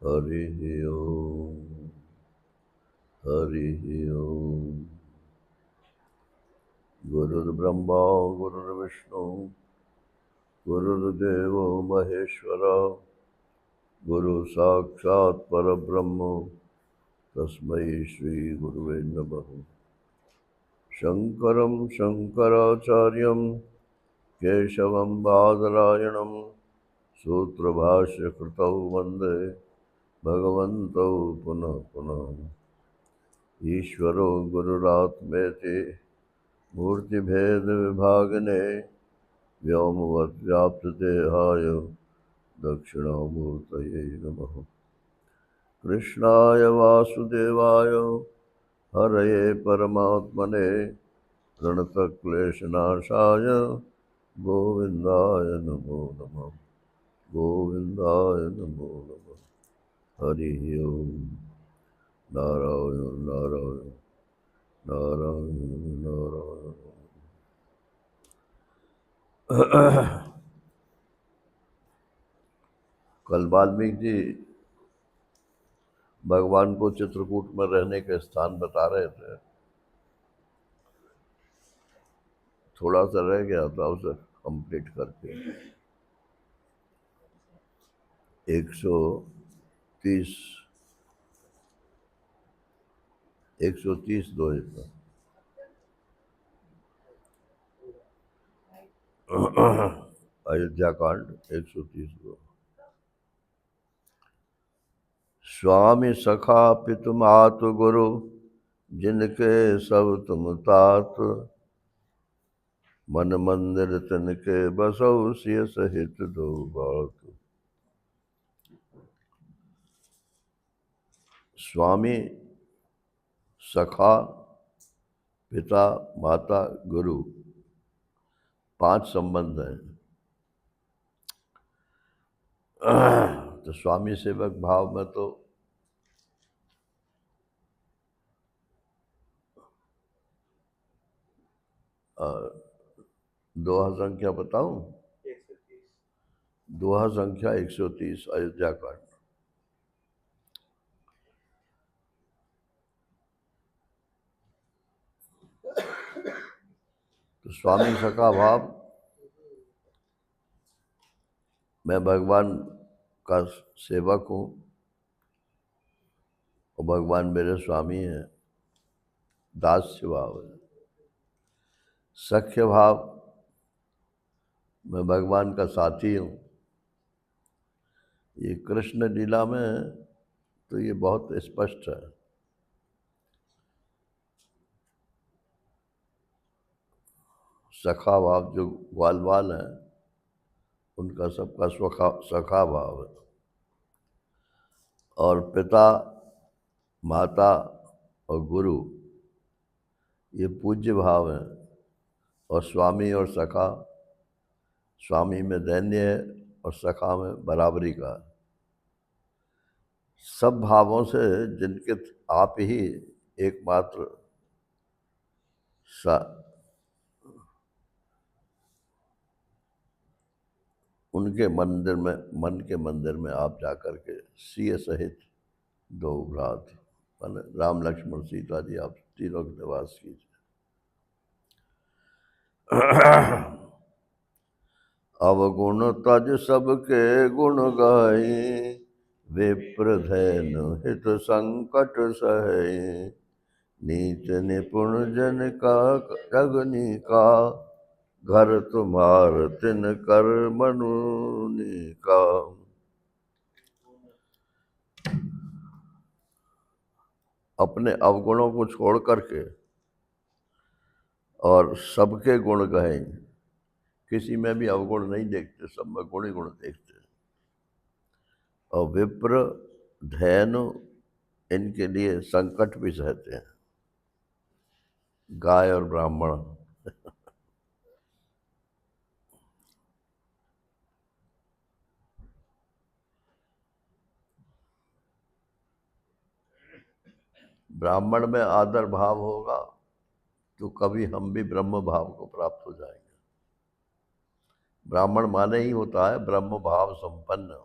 हरिः ओम हरिः ओम। गुरुर्ब्रह्मा गुरुर्विष्णु गुरुर्देवो महेश्वर गुरु साक्षात् परब्रह्म तस्मै श्री गुरुवे नमः। शंकरं शंकराचार्यं केशवं बादरायणं सूत्रभाष्यकृतौ वन्दे भगवन्तौ पुनः पुनः। ईश्वरो गुरुरात्मेति मूर्तिभेदविभागिने व्योमवद्व्याप्तदेहाय दक्षिणामूर्तये नमः। कृष्णाय वासुदेवाय हरये परमात्मने प्रणतक्लेशनाशाय गोविन्दाय नमो नमः। गोविन्दाय नमो नमः। हरिः ओम। नारायण नारायण नारायण नारायण। कल वाल्मीकि जी भगवान को चित्रकूट में रहने के स्थान बता रहे थे। थोड़ा सा रह गया था, उसे कंप्लीट करके 130 दो अयोध्या कांड 130 दो। स्वामी सखा पितु मातु गुरु जिनके सब तुम तात मन मंदिर तिनके बसौ सिय सहित दो बात। स्वामी सखा पिता माता गुरु 5 संबंध हैं। तो स्वामी सेवक भाव में तो दोहा संख्या बताऊं? दोहा संख्या 130 अयोध्या कांड। तो स्वामी सखा भाव, मैं भगवान का सेवक हूँ और भगवान मेरे स्वामी हैं, दास्य भाव है। सख्य भाव, मैं भगवान का साथी हूँ। ये कृष्ण लीला में तो ये बहुत स्पष्ट है। सखा भाव जो ग्वाल बाल हैं उनका सबका सखा भाव है। और पिता माता और गुरु ये पूज्य भाव हैं। और स्वामी और सखा, स्वामी में दैन्य है और सखा में बराबरी का। सब भावों से जिनके आप ही एकमात्र उनके मंदिर में, मन के मंदिर में आप जाकर के सिय सहित दो भ्रात, मान राम लक्ष्मण सीता जी, आप तीनों के निवास कीजिए। अवगुण तज सबके गुण गाई विप्र धैनु हित संकट सहे नीच निपुण जन का जगनी का घर तुम्हार तिन कर मनुनि का। अपने अवगुणों को छोड़ करके और सबके गुण कहें। किसी में भी अवगुण नहीं देखते, सब में गुण ही गुण देखते। और विप्र धैनु इनके लिए संकट भी सहते हैं, गाय और ब्राह्मण। ब्राह्मण में आदर भाव होगा तो कभी हम भी ब्रह्म भाव को प्राप्त हो जाएंगे। ब्राह्मण माने ही होता है ब्रह्म भाव संपन्न।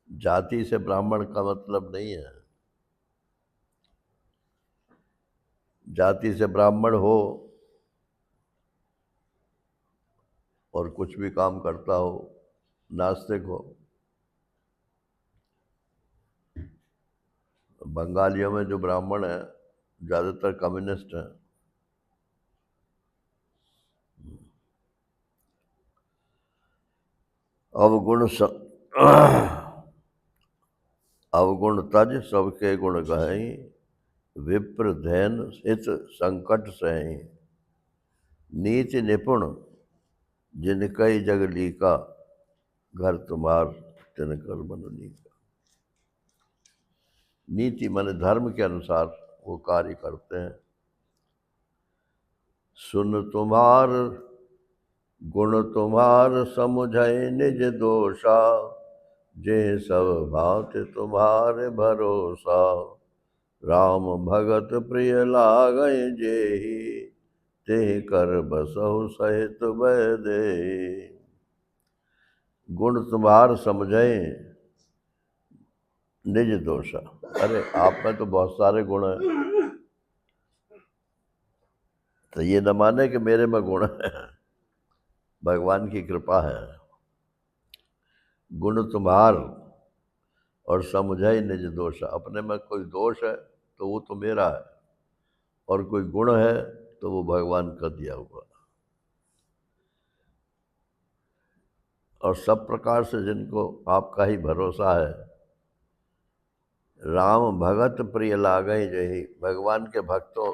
जाति से ब्राह्मण का मतलब नहीं है। जाति से ब्राह्मण हो और कुछ भी काम करता हो, नास्तिक हो। बंगालियों में जो ब्राह्मण है ज़्यादातर कम्युनिस्ट हैं। अवगुण अवगुण तज सबके गुण गहई, विप्र धैन हित संकट सही। नीति निपुण जिनकई जग लीका, घर तुम्हार तिनकर मननी का। नीति माने धर्म के अनुसार वो कार्य करते हैं। सुन तुम्हार गुण तुम्हार समुझै निज दोषा, जे सब भांति तुम्हारे भरोसा। राम भगत प्रिय लागै जेहि, ते कर बसहु सहित वैदेही। गुण तुम्हार समझे निज दोषा। अरे आप में तो बहुत सारे गुण हैं, तो ये न माने कि मेरे में गुण है, भगवान की कृपा है। गुण तुम्हार और समझे निज दोषा। अपने में कोई दोष है तो वो तो मेरा है, और कोई गुण है तो वो भगवान का दिया हुआ। और सब प्रकार से जिनको आपका ही भरोसा है। राम भगत प्रिय लागै जही। भगवान के भक्तों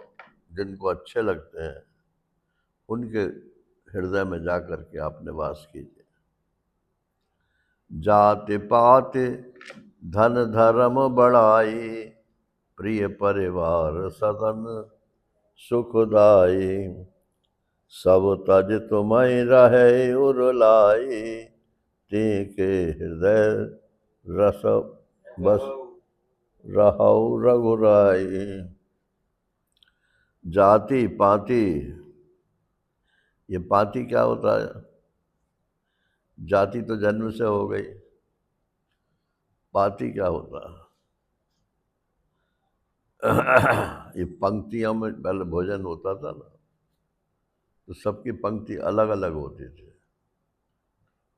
जिनको अच्छे लगते हैं उनके हृदय में जा कर के आप निवास कीजिए। जाति पाति धन धर्म बढ़ाई, प्रिय परिवार सदन सुखदाई। सब तज तुम्हें रहे उरलाई, के हृदय रस बस रहौ रघुराई। जाति पाति, ये पाति क्या होता है? जाति तो जन्म से हो गई, पाति क्या होता है? ये पंक्तियों में पहले भोजन होता था ना, तो सबकी पंक्ति अलग अलग होती थी।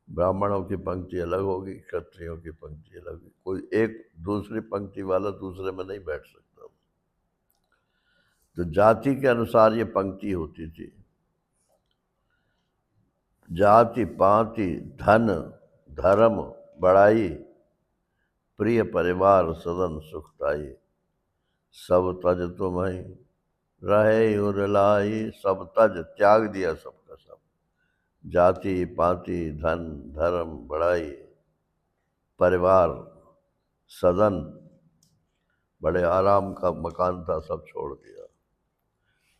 ब्राह्मणों की पंक्ति अलग होगी, क्षत्रियों की पंक्ति अलग होगी। कोई एक दूसरी पंक्ति वाला दूसरे में नहीं बैठ सकता। तो जाति के अनुसार ये पंक्ति होती थी। जाति पाति धन धर्म बढ़ाई, प्रिय परिवार सदन सुखदाई। सब तज तुम्हें रहे उरलाई। सब तज त्याग दिया सबका सब। जाति पाति धन धर्म बढ़ाई, परिवार सदन, बड़े आराम का मकान था, सब छोड़ दिया।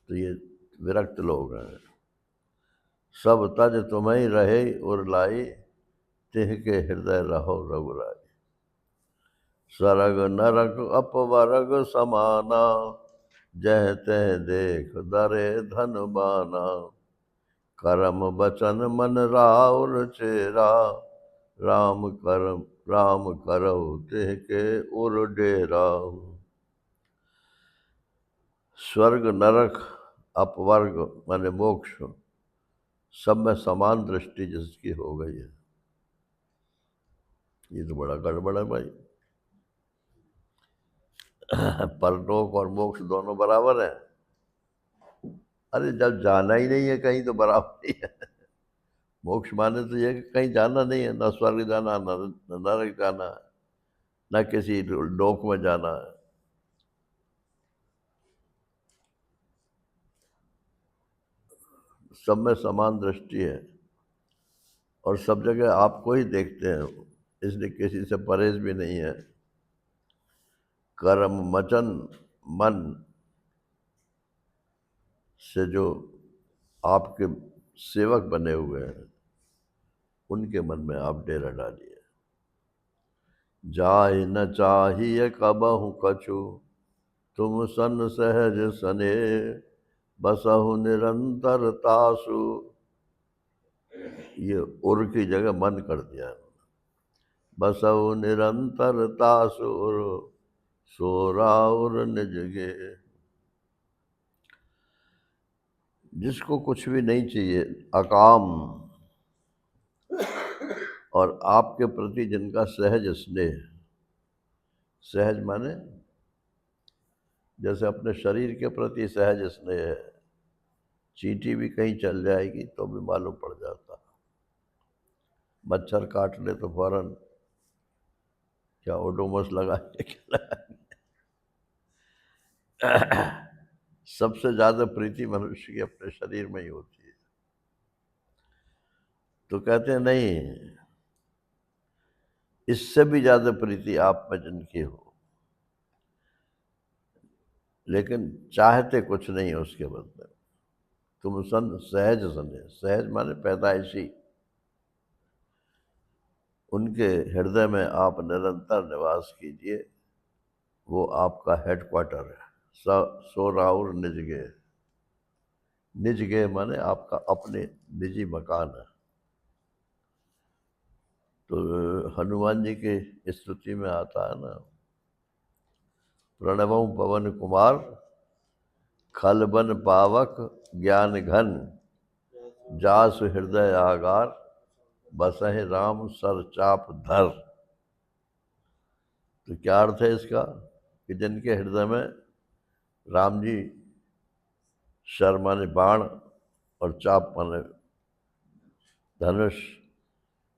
तो ये विरक्त लोग हैं। सब तज तुम्हें रहे उरलाई, तिह के हृदय रहो रघुराई। स्वर्ग नरक अपवर्ग समाना, जह तह देख दरे धन बाना। करम बचन मन राउर चेरा, राम करो तिह के उर डेरा। स्वर्ग नरक अपवर्ग माने मोक्ष, सब में समान दृष्टि जिसकी हो गई है। ये तो बड़ा गड़बड़ है भाई। परलोक और मोक्ष दोनों बराबर है। अरे जब जाना ही नहीं है कहीं तो बराबर ही है। मोक्ष माने तो ये कि कहीं जाना नहीं है, न स्वर्ग जाना, न नरक जाना है, न किसी लोक में जाना है। सब में समान दृष्टि है और सब जगह आपको ही देखते हैं, इसलिए किसी से परहेज भी नहीं है। कर्म मचन मन से जो आपके सेवक बने हुए हैं उनके मन में आप डेरा डालिए। जाय न चाहिए कबहु कछु, तुम सन सहज सने। बसहु निरंतर तासु, ये उर की जगह मन कर दिया है। बसव निरंतरता सुर सोराउर निज गे। जिसको कुछ भी नहीं चाहिए, अकाम, और आपके प्रति जिनका सहज स्नेह, सहज माने जैसे अपने शरीर के प्रति सहज स्नेह है, चींटी भी कहीं चल जाएगी तो भी मालूम पड़ जाता। मच्छर काट ले तो फौरन क्या ओडोमस लगा के सबसे ज्यादा प्रीति मनुष्य की अपने शरीर में ही होती है। तो कहते हैं नहीं, इससे भी ज्यादा प्रीति आप में जिनकी हो, लेकिन चाहते कुछ नहीं उसके बदले, तुम सहज सने, सहज माने पैदाइशी, उनके हृदय में आप निरंतर निवास कीजिए। वो आपका हेडक्वार्टर है। सो राउर निजगे, निजगे माने आपका अपने निजी मकान है। तो हनुमान जी की स्तुति में आता है ना, प्रणवं पवन कुमार खलबन पावक ज्ञान घन जासु हृदय आगार बसहि राम सर चाप धर। तो क्या अर्थ है इसका कि जिनके हृदय में राम जी, शर माने बाण और चाप माने धनुष,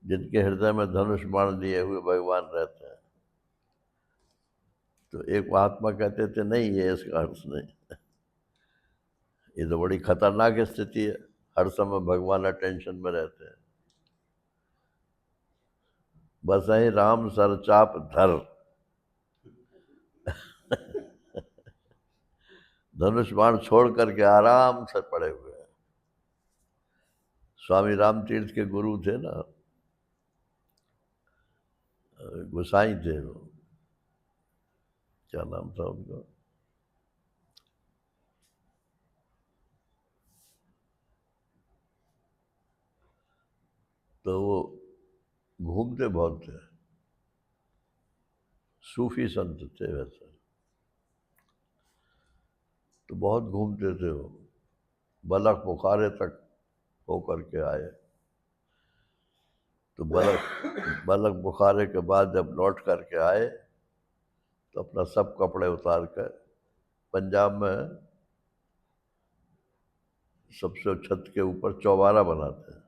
जिनके हृदय में धनुष बाण लिए हुए भगवान रहते हैं। तो एक महात्मा कहते थे नहीं, ये इसका अर्थ नहीं, ये तो बड़ी खतरनाक स्थिति है, हर समय भगवान अटेंशन में रहते हैं। बस ही राम सर चाप धर धनुष बाण छोड़ करके आराम से पड़े हुए हैं। स्वामी रामतीर्थ के गुरु थे ना, गोसाई थे वो, क्या नाम था उनका, तो वो घूमते बहुत थे, सूफी संत थे वैसे, तो बहुत घूमते थे वो, बलख बुखारे तक होकर के आए। तो बलख बुखारे के बाद जब लौट करके आए तो अपना सब कपड़े उतार कर, पंजाब में सबसे छत के ऊपर चौबारा बनाते हैं।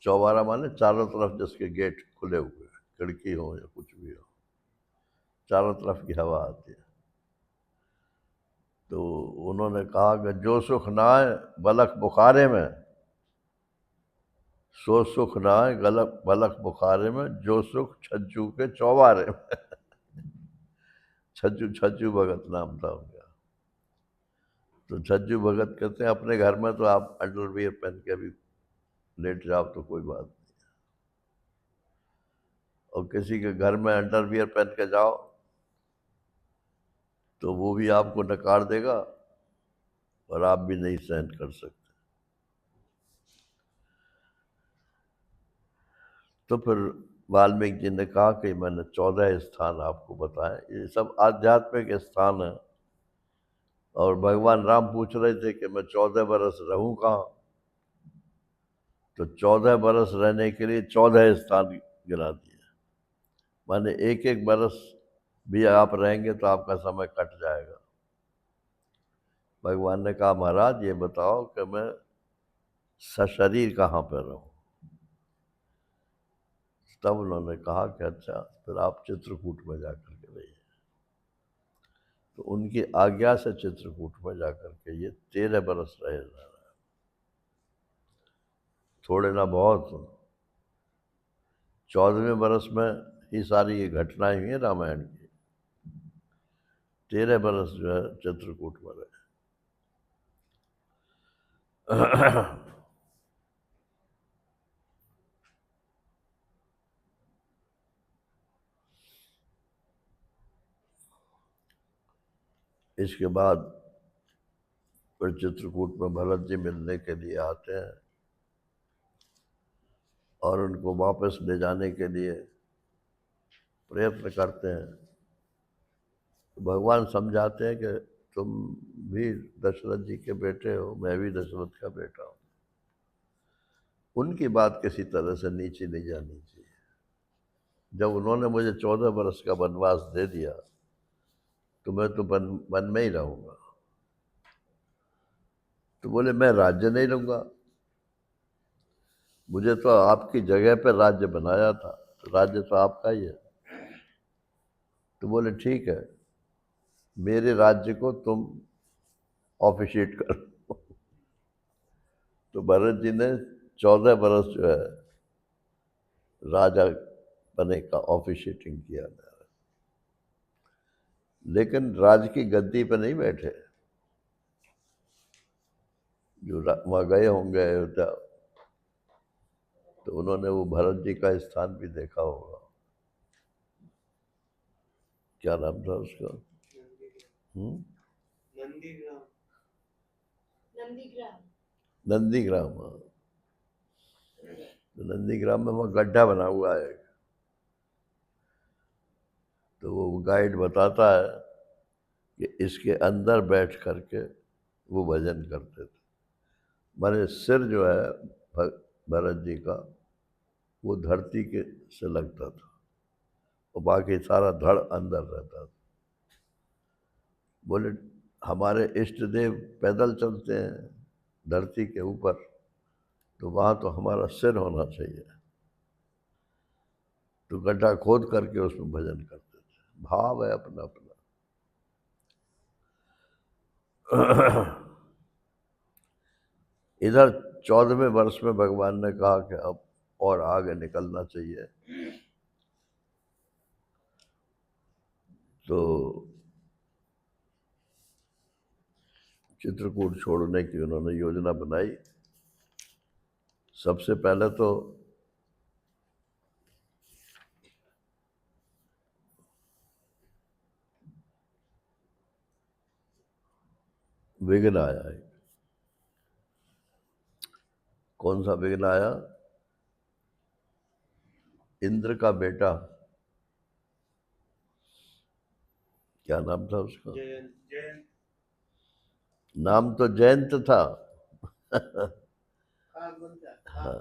चौबारा माने चारों तरफ जिसके गेट खुले हुए, खिड़की हो या कुछ भी हो, चारों तरफ की हवा आती है। तो उन्होंने कहा कि जो सुख ना है बलख बुखारे में, सो सुख ना है गलत बलख बुखारे में, जो सुख छज्जू के चौबारे में छज्जू छज्जू भगत नाम था उनका। तो छज्जू भगत कहते हैं अपने घर में तो आप अंडरवियर पहन के भी लेट जाओ तो कोई बात नहीं, और किसी के घर में अंडरवियर पहन के जाओ तो वो भी आपको नकार देगा और आप भी नहीं सहन कर सकते। तो फिर वाल्मीकि जी ने कहा कि मैंने 14 स्थान आपको बताए, ये सब आध्यात्मिक स्थान है। और भगवान राम पूछ रहे थे कि मैं 14 बरस रहूं कहाँ, तो 14 बरस रहने के लिए 14 स्थान गिरा दिए। माने एक एक बरस भी आप रहेंगे तो आपका समय कट जाएगा। भगवान ने कहा महाराज ये बताओ कि मैं सशरीर कहाँ पर रहूं। तब उन्होंने कहा कि अच्छा फिर आप चित्रकूट में जाकर के रहिए। तो उनकी आज्ञा से चित्रकूट में जाकर के ये 13 बरस रहे, थोड़े ना बहुत। 14वें बरस में ही सारी ये घटनाएं हुई हैं रामायण की। 13 बरस जो है चित्रकूट में रहे। इसके बाद फिर चित्रकूट में भरत जी मिलने के लिए आते हैं। और उनको वापस ले जाने के लिए प्रयत्न करते हैं। तो भगवान समझाते हैं कि तुम भी दशरथ जी के बेटे हो, मैं भी दशरथ का बेटा हूँ। उनकी बात किसी तरह से नीचे नहीं जानी चाहिए। जब उन्होंने मुझे 14 वर्ष का वनवास दे दिया तो मैं तो वन में ही रहूँगा। तो बोले मैं राज्य नहीं लूँगा, मुझे तो आपकी जगह पर राज्य बनाया था, तो राज्य तो आपका ही है। तो बोले ठीक है, मेरे राज्य को तुम ऑफिशिएट करो। तो भरत जी ने 14 बरस जो है राजा बने का ऑफिशिएटिंग किया। लेकिन राज की गद्दी पर नहीं बैठे। जो वहाँ गए होंगे अयोध्या, तो उन्होंने वो भरत जी का स्थान भी देखा होगा। क्या नाम था उसका? नंदीग्राम। हाँ, तो नंदीग्राम में वहाँ गड्ढा बना हुआ है। तो वो गाइड बताता है कि इसके अंदर बैठ करके वो भजन करते थे। माने सिर जो है भरत जी का वो धरती के से लगता था और बाकी सारा धड़ अंदर रहता था। बोले हमारे इष्ट देव पैदल चलते हैं धरती के ऊपर, तो वहाँ तो हमारा सिर होना चाहिए। तो गड्ढा खोद करके उसमें भजन करते थे। भाव है अपना अपना। इधर 14वें वर्ष में भगवान ने कहा कि अब और आगे निकलना चाहिए। तो चित्रकूट छोड़ने की उन्होंने योजना बनाई। सबसे पहले तो विघ्न आया है। कौन सा विघ्न आया? इंद्र का बेटा, क्या नाम था उसका? जयंत। नाम तो जयंत था। हाँ,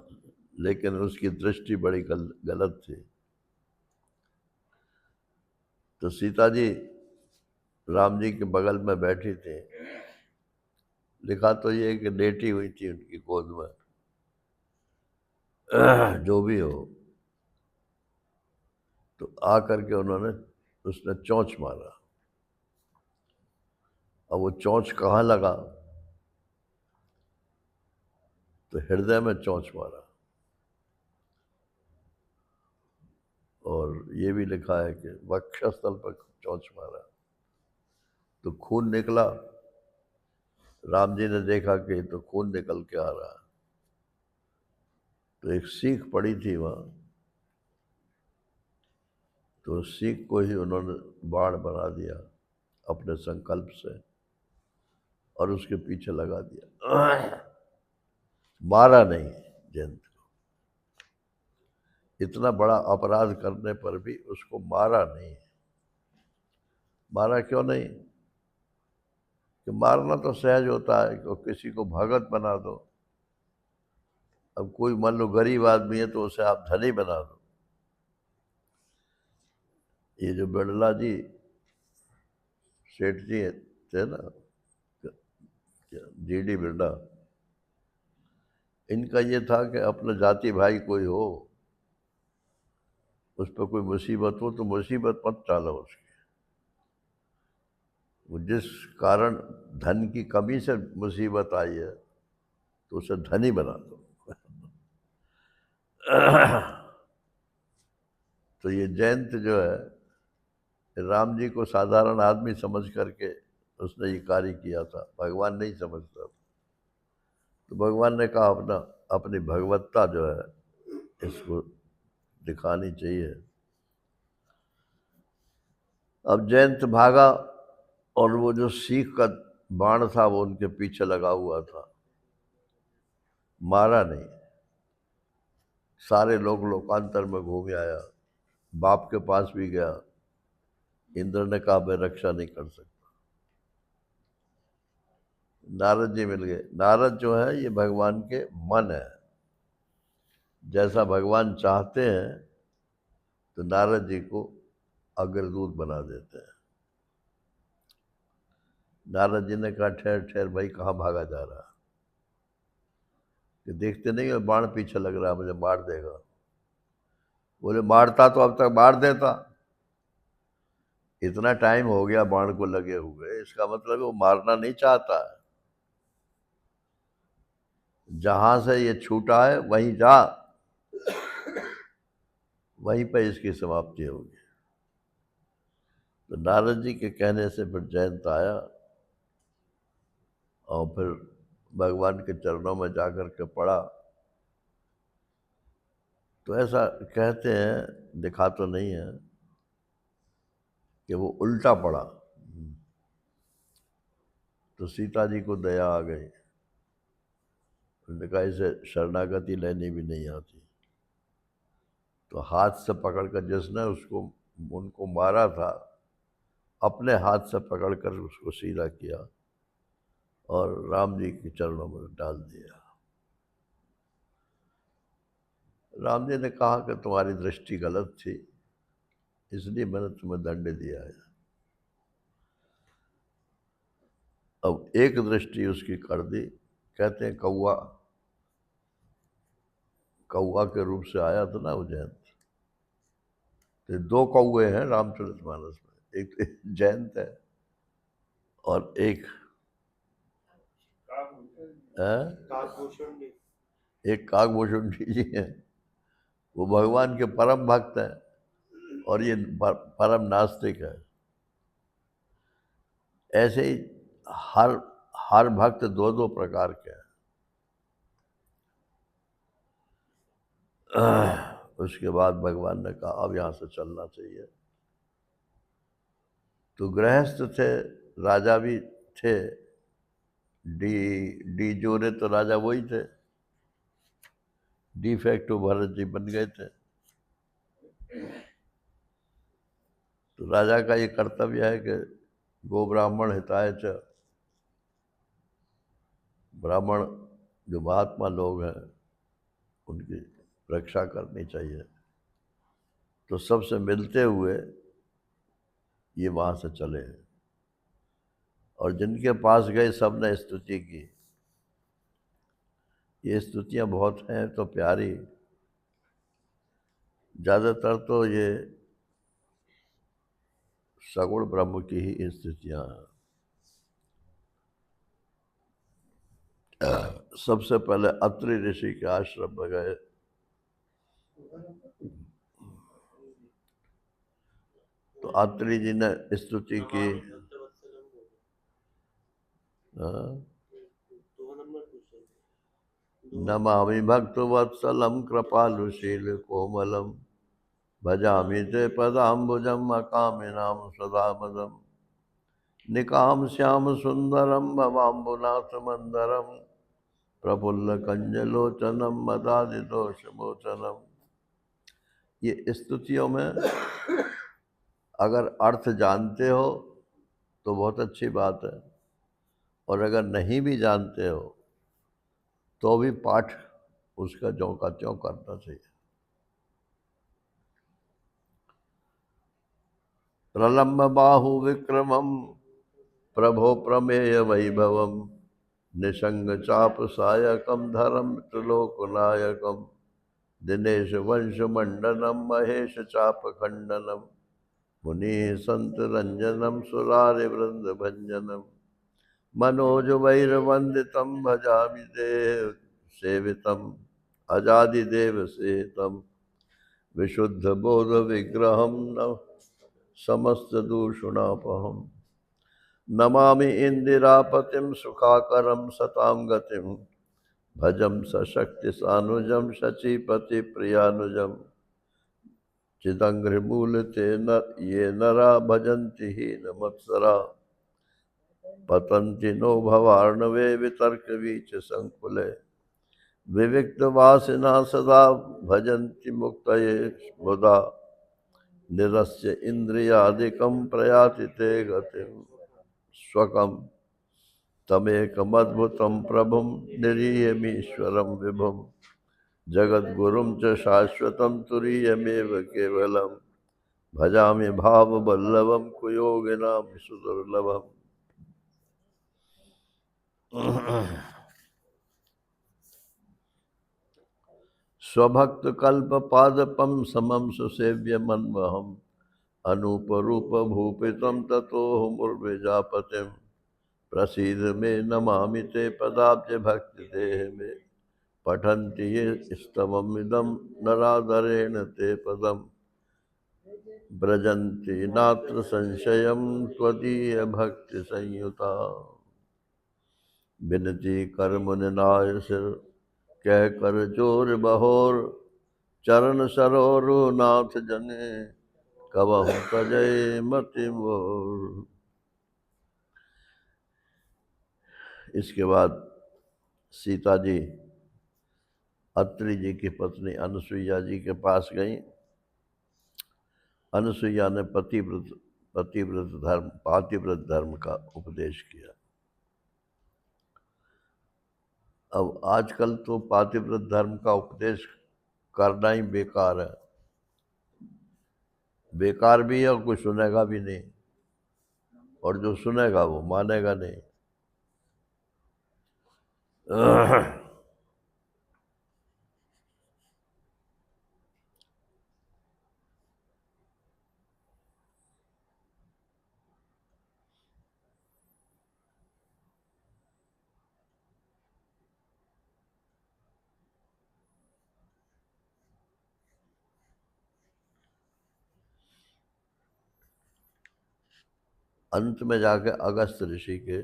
लेकिन उसकी दृष्टि बड़ी गलत थी। तो सीता जी राम जी के बगल में बैठी थी। लिखा तो ये कि लेटी हुई थी उनकी गोद में। जो भी हो, तो आ करके उसने चोंच मारा। अब वो चोंच कहाँ लगा? तो हृदय में चोंच मारा। और ये भी लिखा है कि वक्षस्थल पर चोंच मारा तो खून निकला। राम जी ने देखा कि तो खून निकल के आ रहा है। तो एक सीख पड़ी थी वहाँ, तो सीख को ही उन्होंने बाण बना दिया अपने संकल्प से और उसके पीछे लगा दिया। मारा नहीं जयंत को। इतना बड़ा अपराध करने पर भी उसको मारा नहीं। मारा क्यों नहीं? कि मारना तो सहज होता है कि किसी को भगत बना दो। अब कोई मान लो गरीब आदमी है तो उसे आप धनी बना दो। ये जो बिड़ला जी सेठ जी थे ना, जीडी बिरला, इनका ये था कि अपना जाति भाई कोई हो, उस पर कोई मुसीबत हो तो मुसीबत मत टालो उसकी। वो जिस कारण धन की कमी से मुसीबत आई है तो उसे धनी बना दो। तो ये जयंत जो है राम जी को साधारण आदमी समझ करके उसने ये कार्य किया था। भगवान नहीं समझता। तो भगवान ने कहा अपना अपनी भगवत्ता जो है इसको दिखानी चाहिए। अब जयंत भागा और वो जो सीख का बाण था वो उनके पीछे लगा हुआ था। मारा नहीं, सारे लोग लोकांतर में घूम आया, बाप के पास भी गया। इंद्र ने कहा मैं रक्षा नहीं कर सकता। नारद जी मिल गए। नारद जो है ये भगवान के मन है, जैसा भगवान चाहते हैं तो नारद जी को अग्रदूत बना देते हैं। नारद जी ने कहा ठहर ठहर भाई, कहाँ भागा जा रहा है? कि देखते नहीं हो बाण पीछे लग रहा है, मुझे मार देगा। बोले मारता तो अब तक मार देता, इतना टाइम हो गया बाण को लगे हुए, इसका मतलब वो मारना नहीं चाहता है। जहां से ये छूटा है वहीं जा, वहीं पर इसकी समाप्ति होगी। तो नारद जी के कहने से फिर जयंत आया और फिर भगवान के चरणों में जाकर के पड़ा। तो ऐसा कहते हैं, दिखा तो नहीं है, कि वो उल्टा पड़ा। तो सीता जी को दया आ गई। उन्होंने कहा इसे शरणागति लेनी भी नहीं आती। तो हाथ से पकड़कर, जिसने उसको उनको मारा था, अपने हाथ से पकड़कर उसको सीधा किया और राम जी के चरणों में डाल दिया। राम जी ने कहा कि तुम्हारी दृष्टि गलत थी, इसलिए मैंने तुम्हें दंड दिया है। अब एक दृष्टि उसकी कर दी। कहते हैं कौआ, कौआ के रूप से आया था ना वो जयंत। तो दो कौए हैं रामचरितमानस में, एक जयंत है और एक एक काकभूषुंडी जी है। वो भगवान के परम भक्त हैं और ये परम नास्तिक है। ऐसे ही हर हर भक्त दो दो प्रकार के हैं। उसके बाद भगवान ने कहा अब यहाँ से चलना चाहिए। तो गृहस्थ थे, राजा भी थे। डी डी जोरे तो राजा वही थे, डी फैक्टो भरत जी बन गए थे। तो राजा का ये कर्तव्य है कि गो ब्राह्मण हिताय च, ब्राह्मण जो महात्मा लोग हैं उनकी रक्षा करनी चाहिए। तो सबसे मिलते हुए ये वहाँ से चले और जिनके पास गए सब ने स्तुति की। ये स्तुतियाँ बहुत हैं तो प्यारी, ज़्यादातर तो ये सगुण ब्रह्म की ही स्तुतियाँ हैं। सबसे पहले अत्रि ऋषि के आश्रम में गए। तो अत्रि जी ने स्तुति की। नमामि भक्तवत्सलं कृपालुशील कोमलं, भजामि ते पदाम्बुजं अकामिनां सदा मदम्। निकामश्याम सुंदरम भवाम्बुनाथ मंदरम, प्रफुल्ल कंजलोचनम मदादिदोषमोचनम। ये स्तुतियों में अगर अर्थ जानते हो तो बहुत अच्छी बात है, और अगर नहीं भी जानते हो तो भी पाठ उसका ज्यों का त्यों करना चाहिए। प्रलम्ब बाहु विक्रमम प्रभो प्रमेय वैभवम, निसंग चाप सायकम धर्म त्रिलोकनायकम, दिनेश वंश मंडनम महेश चाप खंडनम, मुनि संत रंजनम सुरारि वृंद भंजनम, मनोज वैरवंदितम भजामि देव सेवितम, अजादि देव सेतम, विशुद्ध बोध विग्रहम समस्त दूषणापहम। नमामि इंदिरापतिम सुखाकरम सतां गतिम, भजम सशक्ति सानुजम शचीपति प्रियानुजम, चिदंघ्रिमूलते न ये नरा भजन्ति ही नमत्सरा, पतन्ति नो भवार्णवे वितर्क वीच संकुले, विविक्तवासिना सदा भजन्ति मुक्तये मुदा निरस्य इन्द्रियादिकं प्रयाति ते गतिम् स्वकं तमेकमद्भुतं प्रभुं निरीयमीश्वरं विभुं जगद्गुरुं च शाश्वतं तुरीयमेव केवलं भजामि भाववल्लभं कुयोगिनां सुदुर्लभम्। स्वभक्तकल्पपादपं समं सुसेव्यमन्वहम् अनूपरूपभूपितं ततोऽहमुर्विजापतिं प्रसीद मे नमामि ते पदाब्जभक्तिदेह मे पठन्ति ये स्तवमिदं नरादरेण ते पदं व्रजन्ति नात्र संशयं त्वदीयभक्तिसंयुता विनति कर मुनिनाय सिर कह कर जोर बहोर चरण सरोरु नाथ जने कबहु तजय मति मोर। इसके बाद सीता जी अत्रि जी की पत्नी अनुसुईया जी के पास गई। अनुसुईया ने पातिव्रत धर्म का उपदेश किया। अब आजकल तो पातिव्रत धर्म का उपदेश करना ही बेकार है, बेकार भी है और कोई सुनेगा भी नहीं, और जो सुनेगा वो मानेगा नहीं। अंत में जाके अगस्त ऋषि के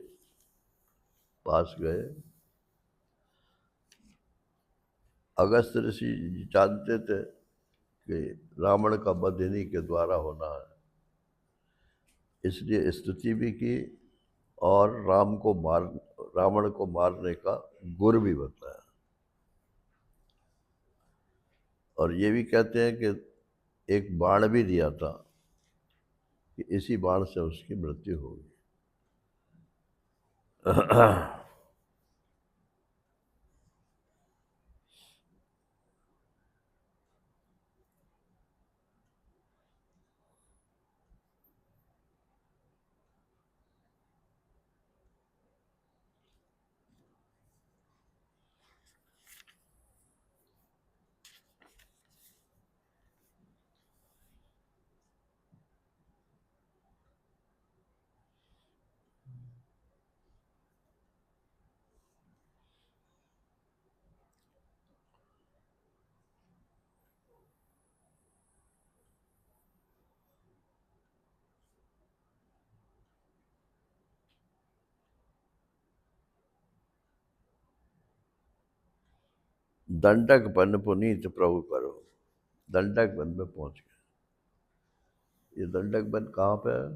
पास गए। अगस्त ऋषि जानते थे कि रावण का वध इन्हीं के द्वारा होना है, इसलिए स्तुति भी की और रावण को मारने का गुर भी बताया। और ये भी कहते हैं कि एक बाण भी दिया था कि इसी बाण से उसकी मृत्यु होगी। दंडक बन पुनीत प्रभु करो, दंडक बन में पहुंच गए। ये दंडक बन कहाँ पे है?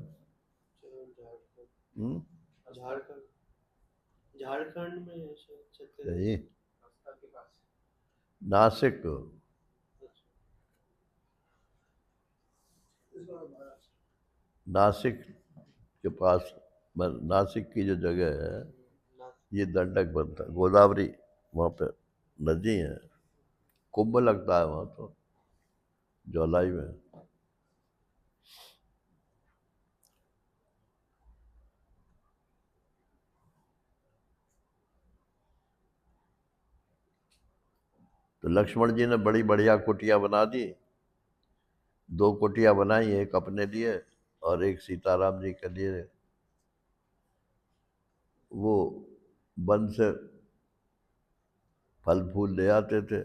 झारखंड, झारखंड में है नहीं, नासिक। नासिक के पास, नासिक की जो जगह है ये दंडक बनता है। गोदावरी वहाँ पे नदी है, कुंभ लगता है वहाँ तो जुलाई में। तो लक्ष्मण जी ने बड़ी बढ़िया कुटिया बना दी। 2 कुटिया बनाई, एक अपने लिए और एक सीताराम जी के लिए। वो वन से फल फूल ले आते थे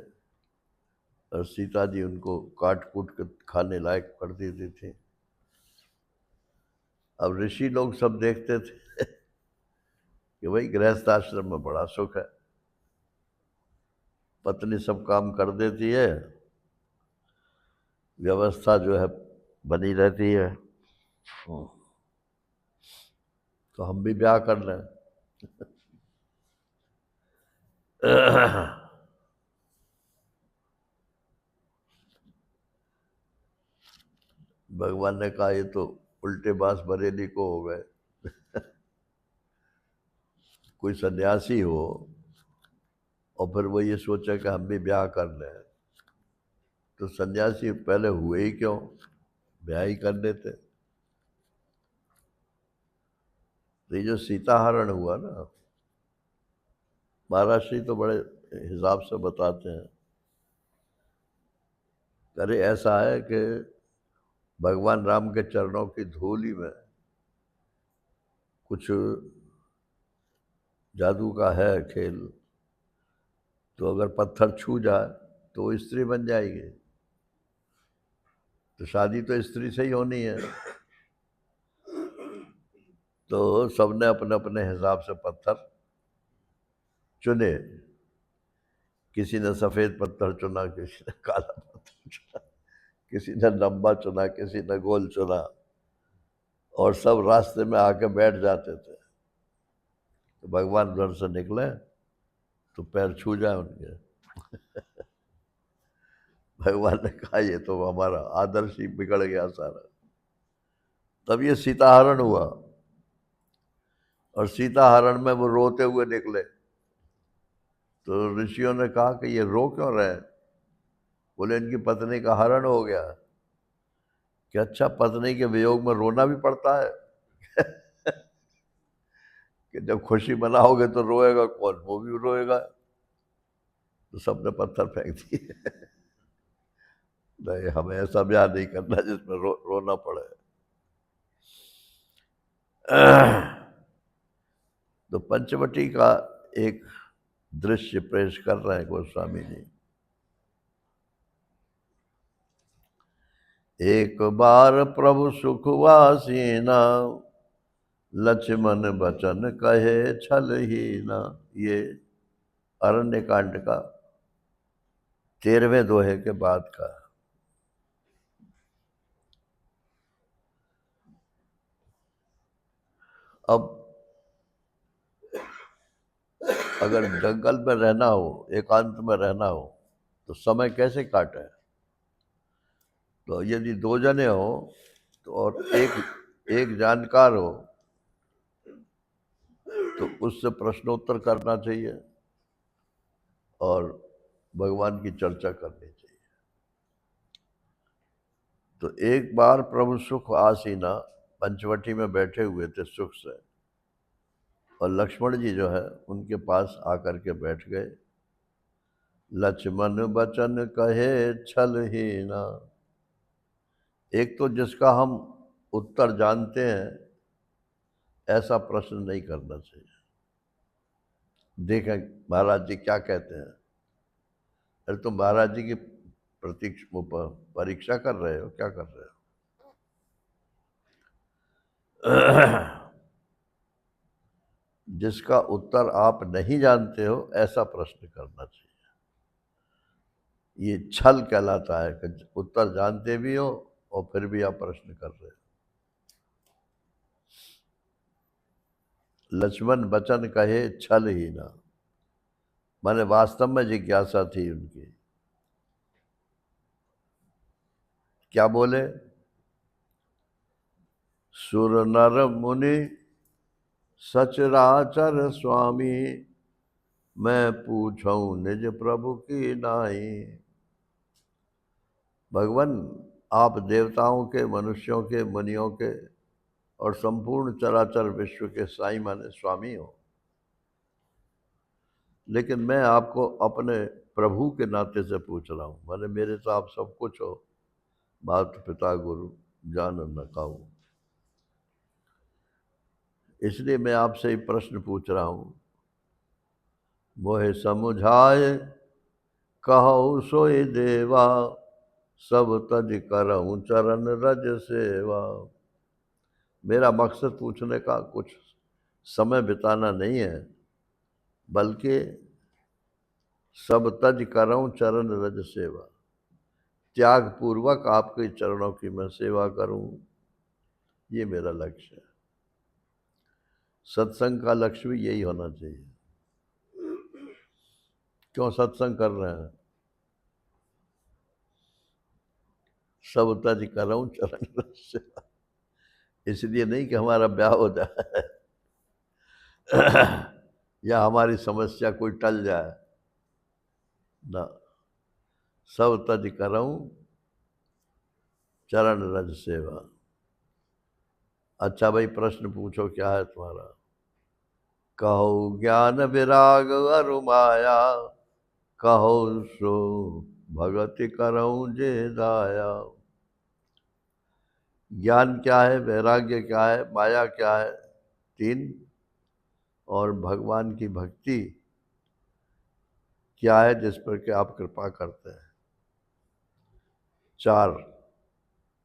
और सीता जी उनको काट कूट कर खाने लायक कर देती थी। अब ऋषि लोग सब देखते थे कि भाई गृहस्थ आश्रम में बड़ा सुख है, पत्नी सब काम कर देती है, व्यवस्था जो है बनी रहती है, तो हम भी ब्याह कर लें। भगवान ने कहा ये तो उल्टे बांस बरेली को हो गए। कोई सन्यासी हो और फिर वो ये सोचा कि हम भी ब्याह कर लें, तो सन्यासी पहले हुए ही क्यों, ब्याह ही कर लेते। तो ये जो सीता हरण हुआ ना, महाराष्ट्री तो बड़े हिसाब से बताते हैं। अरे ऐसा है कि भगवान राम के चरणों की धूलि में कुछ जादू का है खेल, तो अगर पत्थर छू जाए तो वो स्त्री बन जाएगी। तो शादी तो स्त्री से ही होनी है। तो सबने अपने अपने हिसाब से पत्थर चुने। किसी ने सफेद पत्थर चुना, किसी ने काला पत्थर चुना, किसी ने लंबा चुना, किसी ने गोल चुना, और सब रास्ते में आके बैठ जाते थे। तो भगवान घर से निकले तो पैर छू जाए उनके। भगवान ने कहा ये तो हमारा आदर्श ही बिगड़ गया सारा। तब ये सीता हरण हुआ, और सीता हरण में वो रोते हुए निकले। तो ऋषियों ने कहा कि ये रो क्यों रहे हैं? बोले इनकी पत्नी का हरण हो गया। कि अच्छा, पत्नी के वियोग में रोना भी पड़ता है? कि जब खुशी मनाओगे तो रोएगा कौन, वो भी रोएगा। तो सबने पत्थर फेंक दिए। नहीं, हमें ऐसा ब्याह नहीं करना जिसमें रोना पड़े। तो पंचवटी का एक दृश्य पेश कर रहे हैं गोस्वामी जी। एक बार प्रभु सुखवासीना, लक्ष्मण बचन कहे छल ही ना। ये अरण्य कांड का 13वें दोहे के बाद का। अब अगर जंगल में रहना हो, एकांत में रहना हो, तो समय कैसे काटे? तो यदि दो जने हो तो, और एक जानकार हो, तो उससे प्रश्नोत्तर करना चाहिए और भगवान की चर्चा करनी चाहिए। तो एक बार प्रभु सुख आसीना, पंचवटी में बैठे हुए थे सुख से, और लक्ष्मण जी जो है उनके पास आकर के बैठ गए। लक्ष्मण बचन कहे छल ही ना। एक तो जिसका हम उत्तर जानते हैं ऐसा प्रश्न नहीं करना चाहिए। देखें महाराज जी क्या कहते हैं। अरे तुम महाराज जी की परीक्षा कर रहे हो, क्या कर रहे हो? जिसका उत्तर आप नहीं जानते हो ऐसा प्रश्न करना चाहिए। ये छल कहलाता है कि उत्तर जानते भी हो और फिर भी आप प्रश्न कर रहे हो। लक्ष्मण बचन कहे छल ही ना, माने वास्तव में जिज्ञासा थी उनकी। क्या बोले? सुर नर मुनि सचराचर स्वामी, मैं पूछूं निज प्रभु की नाई। भगवान, आप देवताओं के, मनुष्यों के, मुनियों के और संपूर्ण चराचर विश्व के साईं माने स्वामी हो, लेकिन मैं आपको अपने प्रभु के नाते से पूछ रहा हूँ। माने मेरे तो आप सब कुछ हो, माता पिता गुरु जान न खाऊं। इसलिए मैं आपसे ही प्रश्न पूछ रहा हूँ। मोहे समुझाए कहो सोई देवा, सब तज करऊं चरण रज सेवा। मेरा मकसद पूछने का कुछ समय बिताना नहीं है, बल्कि सब तज करऊं चरण रज सेवा, त्याग पूर्वक आपके चरणों की मैं सेवा करूं, ये मेरा लक्ष्य है। सत्संग का लक्ष्य भी यही होना चाहिए। क्यों सत्संग कर रहे हैं? सब तज करऊं चरण रज सेवा। इसलिए नहीं कि हमारा ब्याह हो जाए या हमारी समस्या कोई टल जाए ना, सब तज करऊं चरण रज सेवा। अच्छा भाई, प्रश्न पूछो, क्या है तुम्हारा? कहो ज्ञान विराग अरु माया, कहो सो भगति करऊं जे दाया। ज्ञान क्या है, वैराग्य क्या है, माया क्या है, तीन, और भगवान की भक्ति क्या है जिस पर के आप कृपा करते हैं, चार।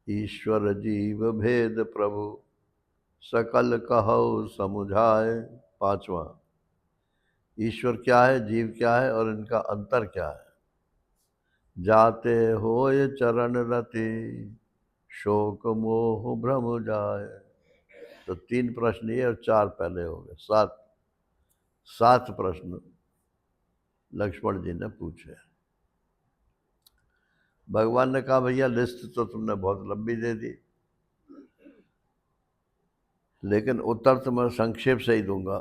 ईश्वर जीव भेद प्रभु, सकल कहो समुझाए, पांचवा। ईश्वर क्या है, जीव क्या है, और इनका अंतर क्या है। जाते होय चरण रति, शोक मोह भ्रम जाए। तो तीन प्रश्न ये और चार पहले हो गए, सात। सात प्रश्न लक्ष्मण जी ने पूछे। भगवान ने कहा भैया लिस्ट तो तुमने बहुत लंबी दे दी, लेकिन उत्तर तो मैं संक्षेप से ही दूंगा।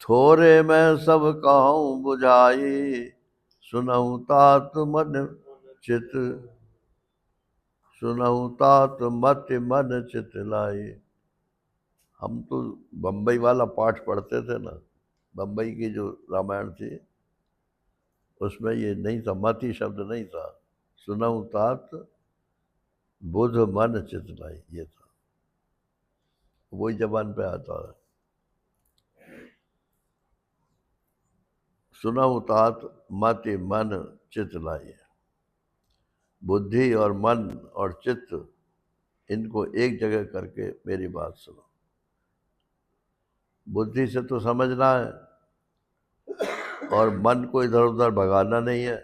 थोरे मैं सब कहूँ बुझाई, सुनहु तात मन चित, सुनहु तात मत मन चित लाई। हम तो बम्बई वाला पाठ पढ़ते थे ना, बम्बई की जो रामायण थी उसमें ये नहीं था, मति शब्द नहीं था, सुनहु तात बुध मन चित लाई, ये था, वही जबान पे आता है। सुनहु तात मति मन चित लाई। बुद्धि और मन और चित्त, इनको एक जगह करके मेरी बात सुनो। बुद्धि से तो समझना है, और मन को इधर उधर भगाना नहीं है,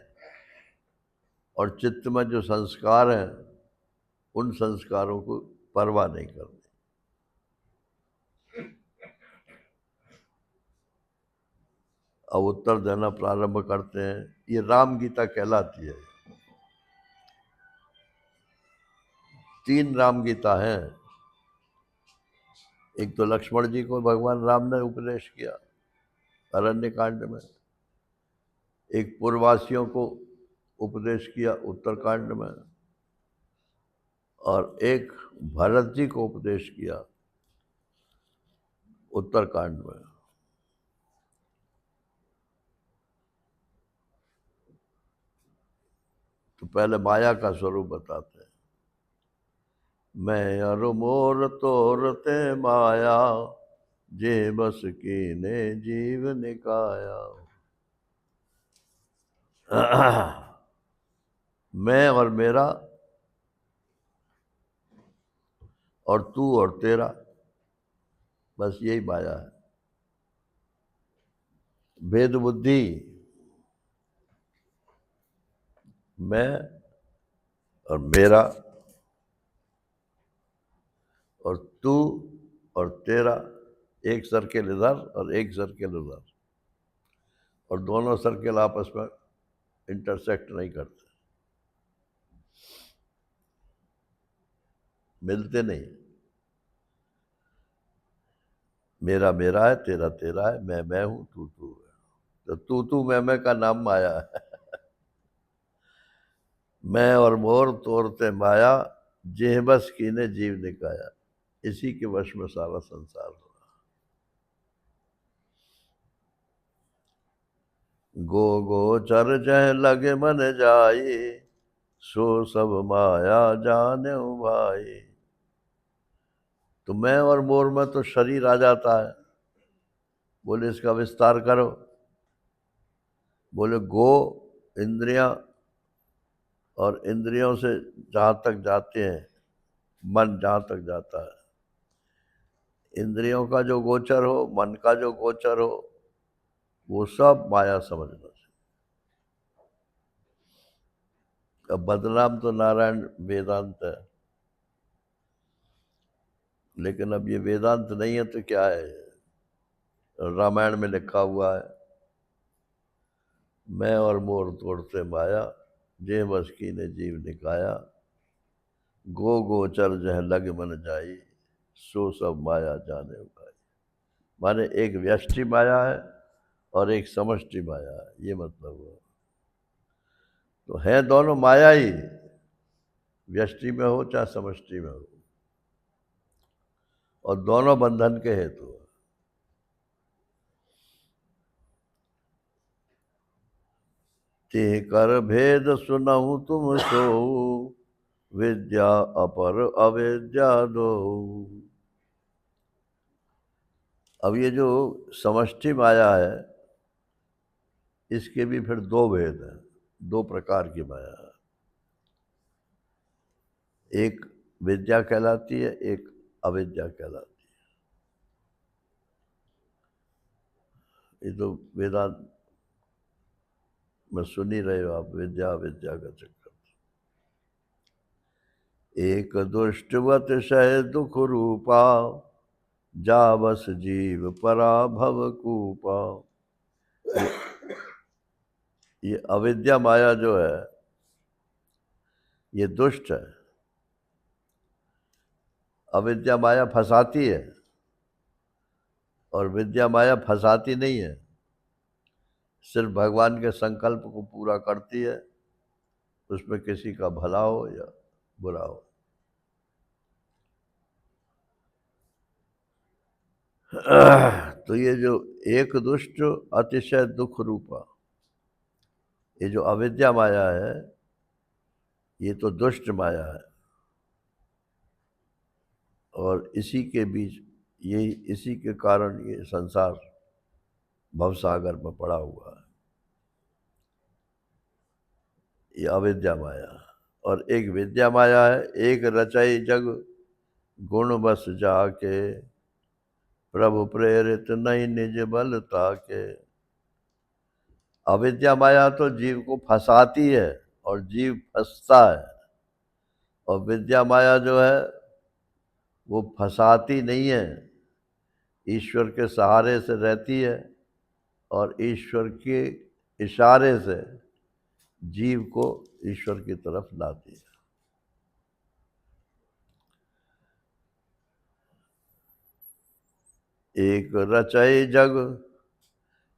और चित्त में जो संस्कार हैं उन संस्कारों को परवाह नहीं करनी। अब उत्तर देना प्रारंभ करते हैं। ये राम गीता कहलाती है। तीन राम गीता हैं। एक तो लक्ष्मण जी को भगवान राम ने उपदेश किया अरण्य कांड में, एक पूर्ववासियों को उपदेश किया उत्तरकांड में, और एक भरत जी को उपदेश किया उत्तरकांड में। तो पहले माया का स्वरूप बताते हैं। मैं अरु मोर तोरते माया, जे बस कीने जीव निकाया। मैं और मेरा, और तू और तेरा, बस यही माया है। भेद बुद्धि, मैं और मेरा और तू और तेरा, एक सर्किल इधर और एक सर्किल उधर, और दोनों सर्किल आपस में इंटरसेक्ट नहीं करते, मिलते नहीं। मेरा मेरा है, तेरा तेरा है, मैं हूं, तू तू है। तो तू मैं का नाम माया है। मैं और मोर तोरते माया, जेह बस कीने जीव निकाया। इसी के वश में सारा संसार हो रहा। गो गो चर जह लगे मन जाई, सो सब माया जाने भाई। तो मैं और मोर में तो शरीर आ जाता है, बोले इसका विस्तार करो। बोले गो इंद्रियां, और इंद्रियों से जहां तक जाते हैं, मन जहां तक जाता है, इंद्रियों का जो गोचर हो, मन का जो गोचर हो, वो सब माया समझना चाहिए। अब बदनाम तो नारायण वेदांत है, लेकिन अब ये वेदांत नहीं है तो क्या है, रामायण में लिखा हुआ है। मैं और मोर तोड़ते माया, जे बस की ने जीव निकाया, गो गोचर जह लग मन जाई, सो सब माया जाने उपाय। माने एक व्यष्टि माया है और एक समष्टि माया है, ये मतलब हुआ। तो है दोनों माया ही, व्यष्टि में हो चाहे समष्टि में हो, और दोनों बंधन के हेतु है। ते कर भेद सुनहु तुम सो, विद्या अपर अविद्या दो। अब ये जो समष्टि माया है, इसके भी फिर दो भेद हैं, दो प्रकार की माया है। एक विद्या कहलाती है, एक अविद्या कहलाती है। ये तो वेदांत में सुन ही रहे हो आप, विद्या अविद्या का चक्कर। एक दुष्टवत शय दुख रूपा, जा बस जीव पराभव कूपा। ये अविद्या माया जो है, ये दुष्ट है। अविद्या माया फंसाती है और विद्या माया फंसाती नहीं है, सिर्फ भगवान के संकल्प को पूरा करती है, उसमें किसी का भला हो या बुरा हो। तो ये जो एक दुष्ट अतिशय दुख रूपा, ये जो अविद्या माया है, ये तो दुष्ट माया है। और इसी के बीच, यही इसी के कारण ये संसार भवसागर में पड़ा हुआ है, ये अविद्या माया। और एक विद्या माया है, एक रचई जग गुण बस जाके, प्रभु प्रेरित नहीं निज बल ताके। अविद्या माया तो जीव को फंसाती है और जीव फंसता है, और विद्या माया जो है वो फंसाती नहीं है, ईश्वर के सहारे से रहती है और ईश्वर के इशारे से जीव को ईश्वर की तरफ लाती है। एक रचई जग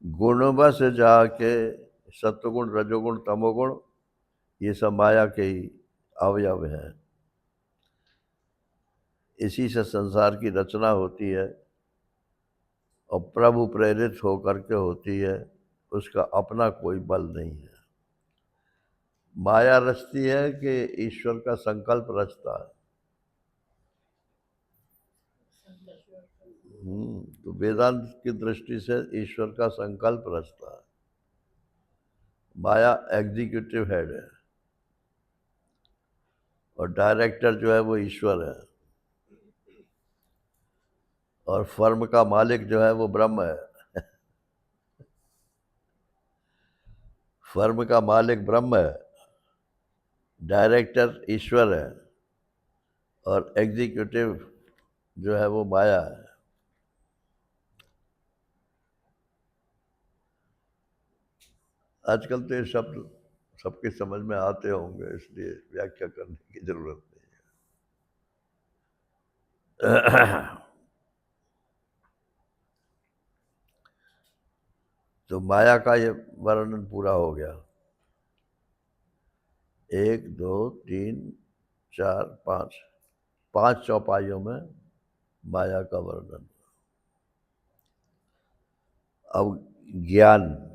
गुण बस जाके, सत्वगुण रजोगुण तमोगुण ये सब माया के ही अवयव हैं। इसी से संसार की रचना होती है और प्रभु प्रेरित होकर के होती है, उसका अपना कोई बल नहीं है। माया रचती है कि ईश्वर का संकल्प रचता है। तो वेदांत की दृष्टि से ईश्वर का संकल्प रचता है, माया एग्जीक्यूटिव हेड है और डायरेक्टर जो है वो ईश्वर है, और फर्म का मालिक जो है वो ब्रह्म है। फर्म का मालिक ब्रह्म है, डायरेक्टर ईश्वर है, और एग्जीक्यूटिव जो है वो माया है। आजकल तो ये शब्द सबके समझ में आते होंगे, इसलिए व्याख्या करने की जरूरत नहीं है। तो माया का ये वर्णन पूरा हो गया। 1 2 3 4 5, 5 चौपाइयों में माया का वर्णन। अब ज्ञान,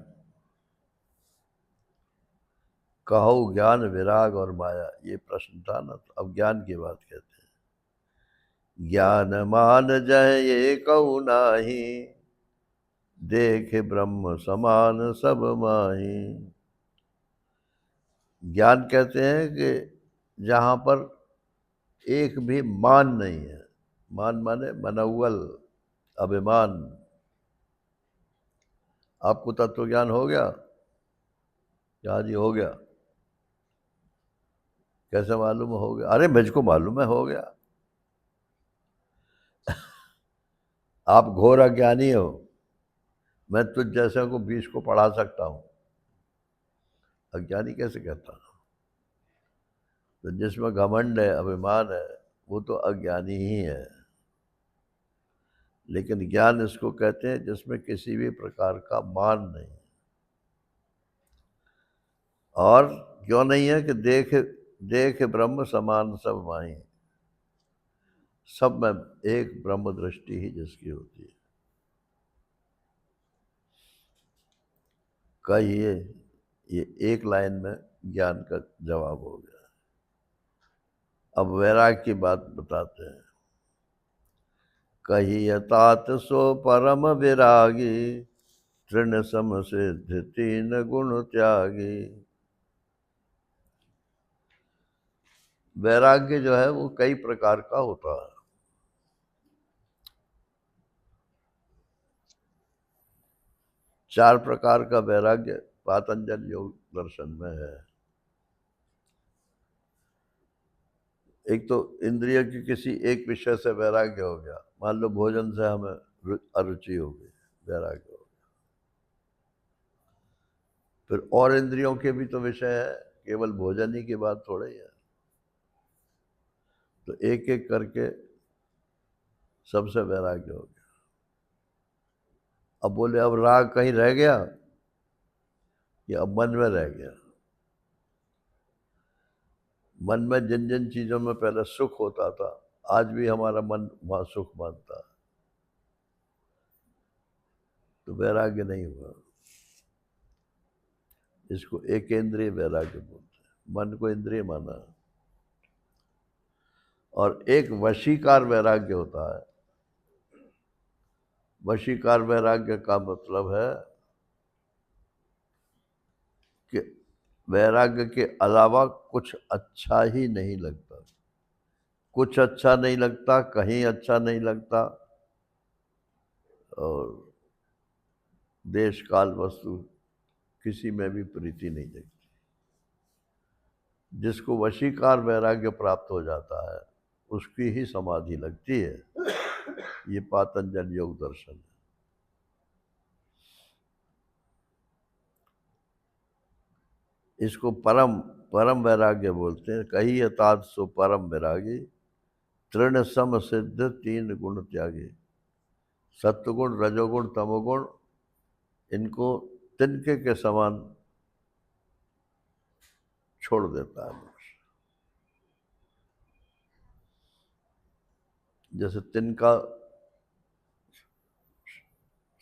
कहो ज्ञान विराग और माया, ये प्रश्न था ना, तो अब ज्ञान की बात कहते हैं। ज्ञान मान जय ये कहू नाही, देखे ब्रह्म समान सब माही। ज्ञान कहते हैं कि जहां पर एक भी मान नहीं है, मान माने मनौवल, अभिमान। आपको तत्व ज्ञान हो गया? क्या जी हो गया? कैसे मालूम हो गया? अरे मुझको मालूम है हो गया। आप घोर अज्ञानी हो, मैं तुझ जैसे को 20 को पढ़ा सकता हूं, अज्ञानी कैसे कहता? तो जिसमें घमंड है, अभिमान है, वो तो अज्ञानी ही है। लेकिन ज्ञान इसको कहते हैं जिसमें किसी भी प्रकार का मान नहीं। और क्यों नहीं है कि देख देख ब्रह्म समान सब माही, सब में एक ब्रह्म दृष्टि ही जिसकी होती है। कहिए, ये एक लाइन में ज्ञान का जवाब हो गया। अब वैराग की बात बताते हैं। कहिए तात सो परम विरागी, तृण सम सिद्ध तीन गुण त्यागी। वैराग्य जो है वो कई प्रकार का होता है। चार प्रकार का वैराग्य पातंजल योग दर्शन में है। एक तो इंद्रिय की किसी एक विषय से वैराग्य हो गया, मान लो भोजन से हमें अरुचि हो गई, वैराग्य हो गया। फिर और इंद्रियों के भी तो विषय है, केवल भोजन ही की बात थोड़ा ही है। तो एक एक करके सबसे वैराग्य हो गया। अब बोले अब राग कहीं रह गया, या अब मन में रह गया। मन में जिन जिन चीजों में पहले सुख होता था, आज भी हमारा मन वहां सुख मानता है, तो वैराग्य नहीं हुआ। इसको एक इंद्रिय वैराग्य बोलते हैं, मन को इंद्रिय माना। और एक वशीकार वैराग्य होता है। वशीकार वैराग्य का मतलब है कि वैराग्य के अलावा कुछ अच्छा ही नहीं लगता, कुछ अच्छा नहीं लगता, कहीं अच्छा नहीं लगता, और देश काल वस्तु किसी में भी प्रीति नहीं जगती। जिसको वशीकार वैराग्य प्राप्त हो जाता है उसकी ही समाधि लगती है। ये पातंजल योग दर्शन है। इसको परम परम वैराग्य बोलते हैं। कही यथार्थ सो परम वैरागी, तृण सम सिद्ध तीन गुण त्यागी। सत्वगुण, रजोगुण, तमोगुण, इनको तिनके के समान छोड़ देता है मनुष्य। जैसे तिनका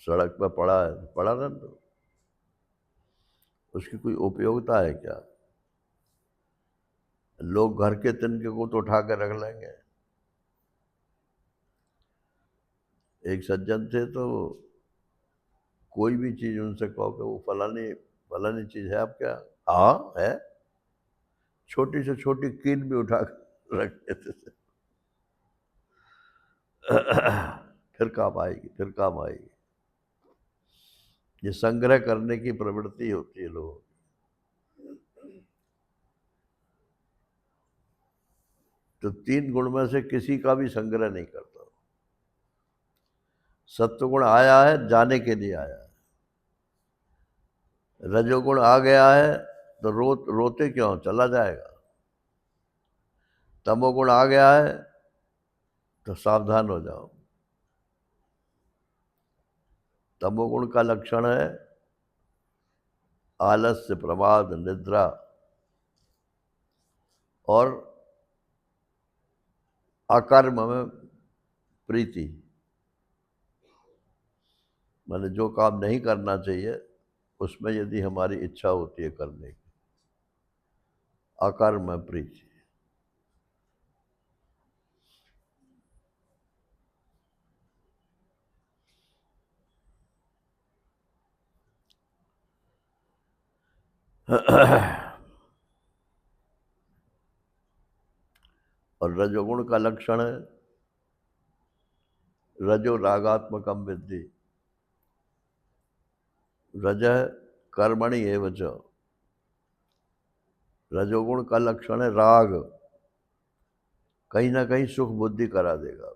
सड़क पर पड़ा है, पड़ा ना, तो उसकी कोई उपयोगिता है क्या? लोग घर के तिनके को तो उठा कर रख लेंगे। एक सज्जन थे, तो कोई भी चीज उनसे कहो कि वो फलानी फलानी चीज है आप क्या? हाँ है। छोटी से छोटी कील भी उठा कर रख देते थे। फिर काम आएगी, फिर काम आएगी। ये संग्रह करने की प्रवृत्ति होती है लोगों की। तो तीन गुण में से किसी का भी संग्रह नहीं करता। सत्वगुण आया है, जाने के लिए आया है। रजोगुण आ गया है तो रोते क्यों, चला जाएगा। तमोगुण आ गया है तो सावधान हो जाओ। तमोगुण का लक्षण है आलस्य, प्रमाद, निद्रा और अकर्म में प्रीति। मैंने जो काम नहीं करना चाहिए उसमें यदि हमारी इच्छा होती है करने की, अकर्म में प्रीति। और रजोगुण का लक्षण है रजो रागात्मकम विद्धि। रजः कर्मणि एव च। रजोगुण का लक्षण है राग, कहीं ना कहीं सुख बुद्धि करा देगा।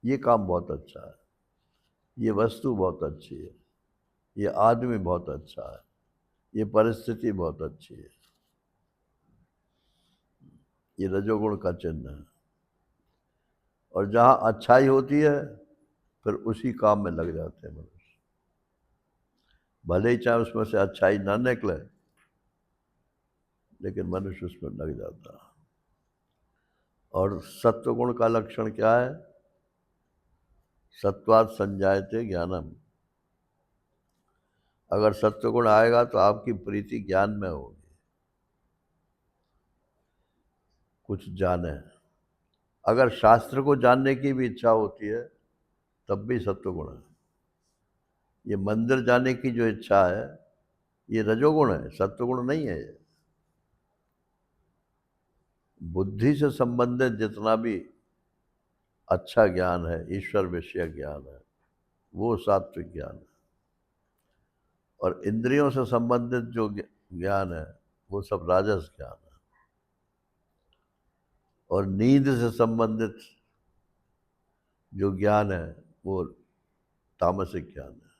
ये काम बहुत अच्छा है, ये वस्तु बहुत अच्छी है, ये आदमी बहुत अच्छा है, ये परिस्थिति बहुत अच्छी है। ये रजोगुण का चिन्ह है। और जहाँ अच्छाई होती है फिर उसी काम में लग जाते हैं मनुष्य, भले ही चाहे उसमें से अच्छाई ना निकले, लेकिन मनुष्य उसमें लग जाता है। और सत्वगुण का लक्षण क्या है? सत्वात् संजायते ज्ञानम। अगर सत्वगुण आएगा तो आपकी प्रीति ज्ञान में होगी, कुछ जाने। अगर शास्त्र को जानने की भी इच्छा होती है तब भी सत्वगुण है। ये मंदिर जाने की जो इच्छा है ये रजोगुण है, सत्वगुण नहीं है। ये बुद्धि से संबंधित जितना भी अच्छा ज्ञान है, ईश्वर विषय ज्ञान है, वो सात्विक ज्ञान है। और इंद्रियों से संबंधित जो ज्ञान है वो सब राजस ज्ञान है। और नींद से संबंधित जो ज्ञान है वो तामसिक ज्ञान है।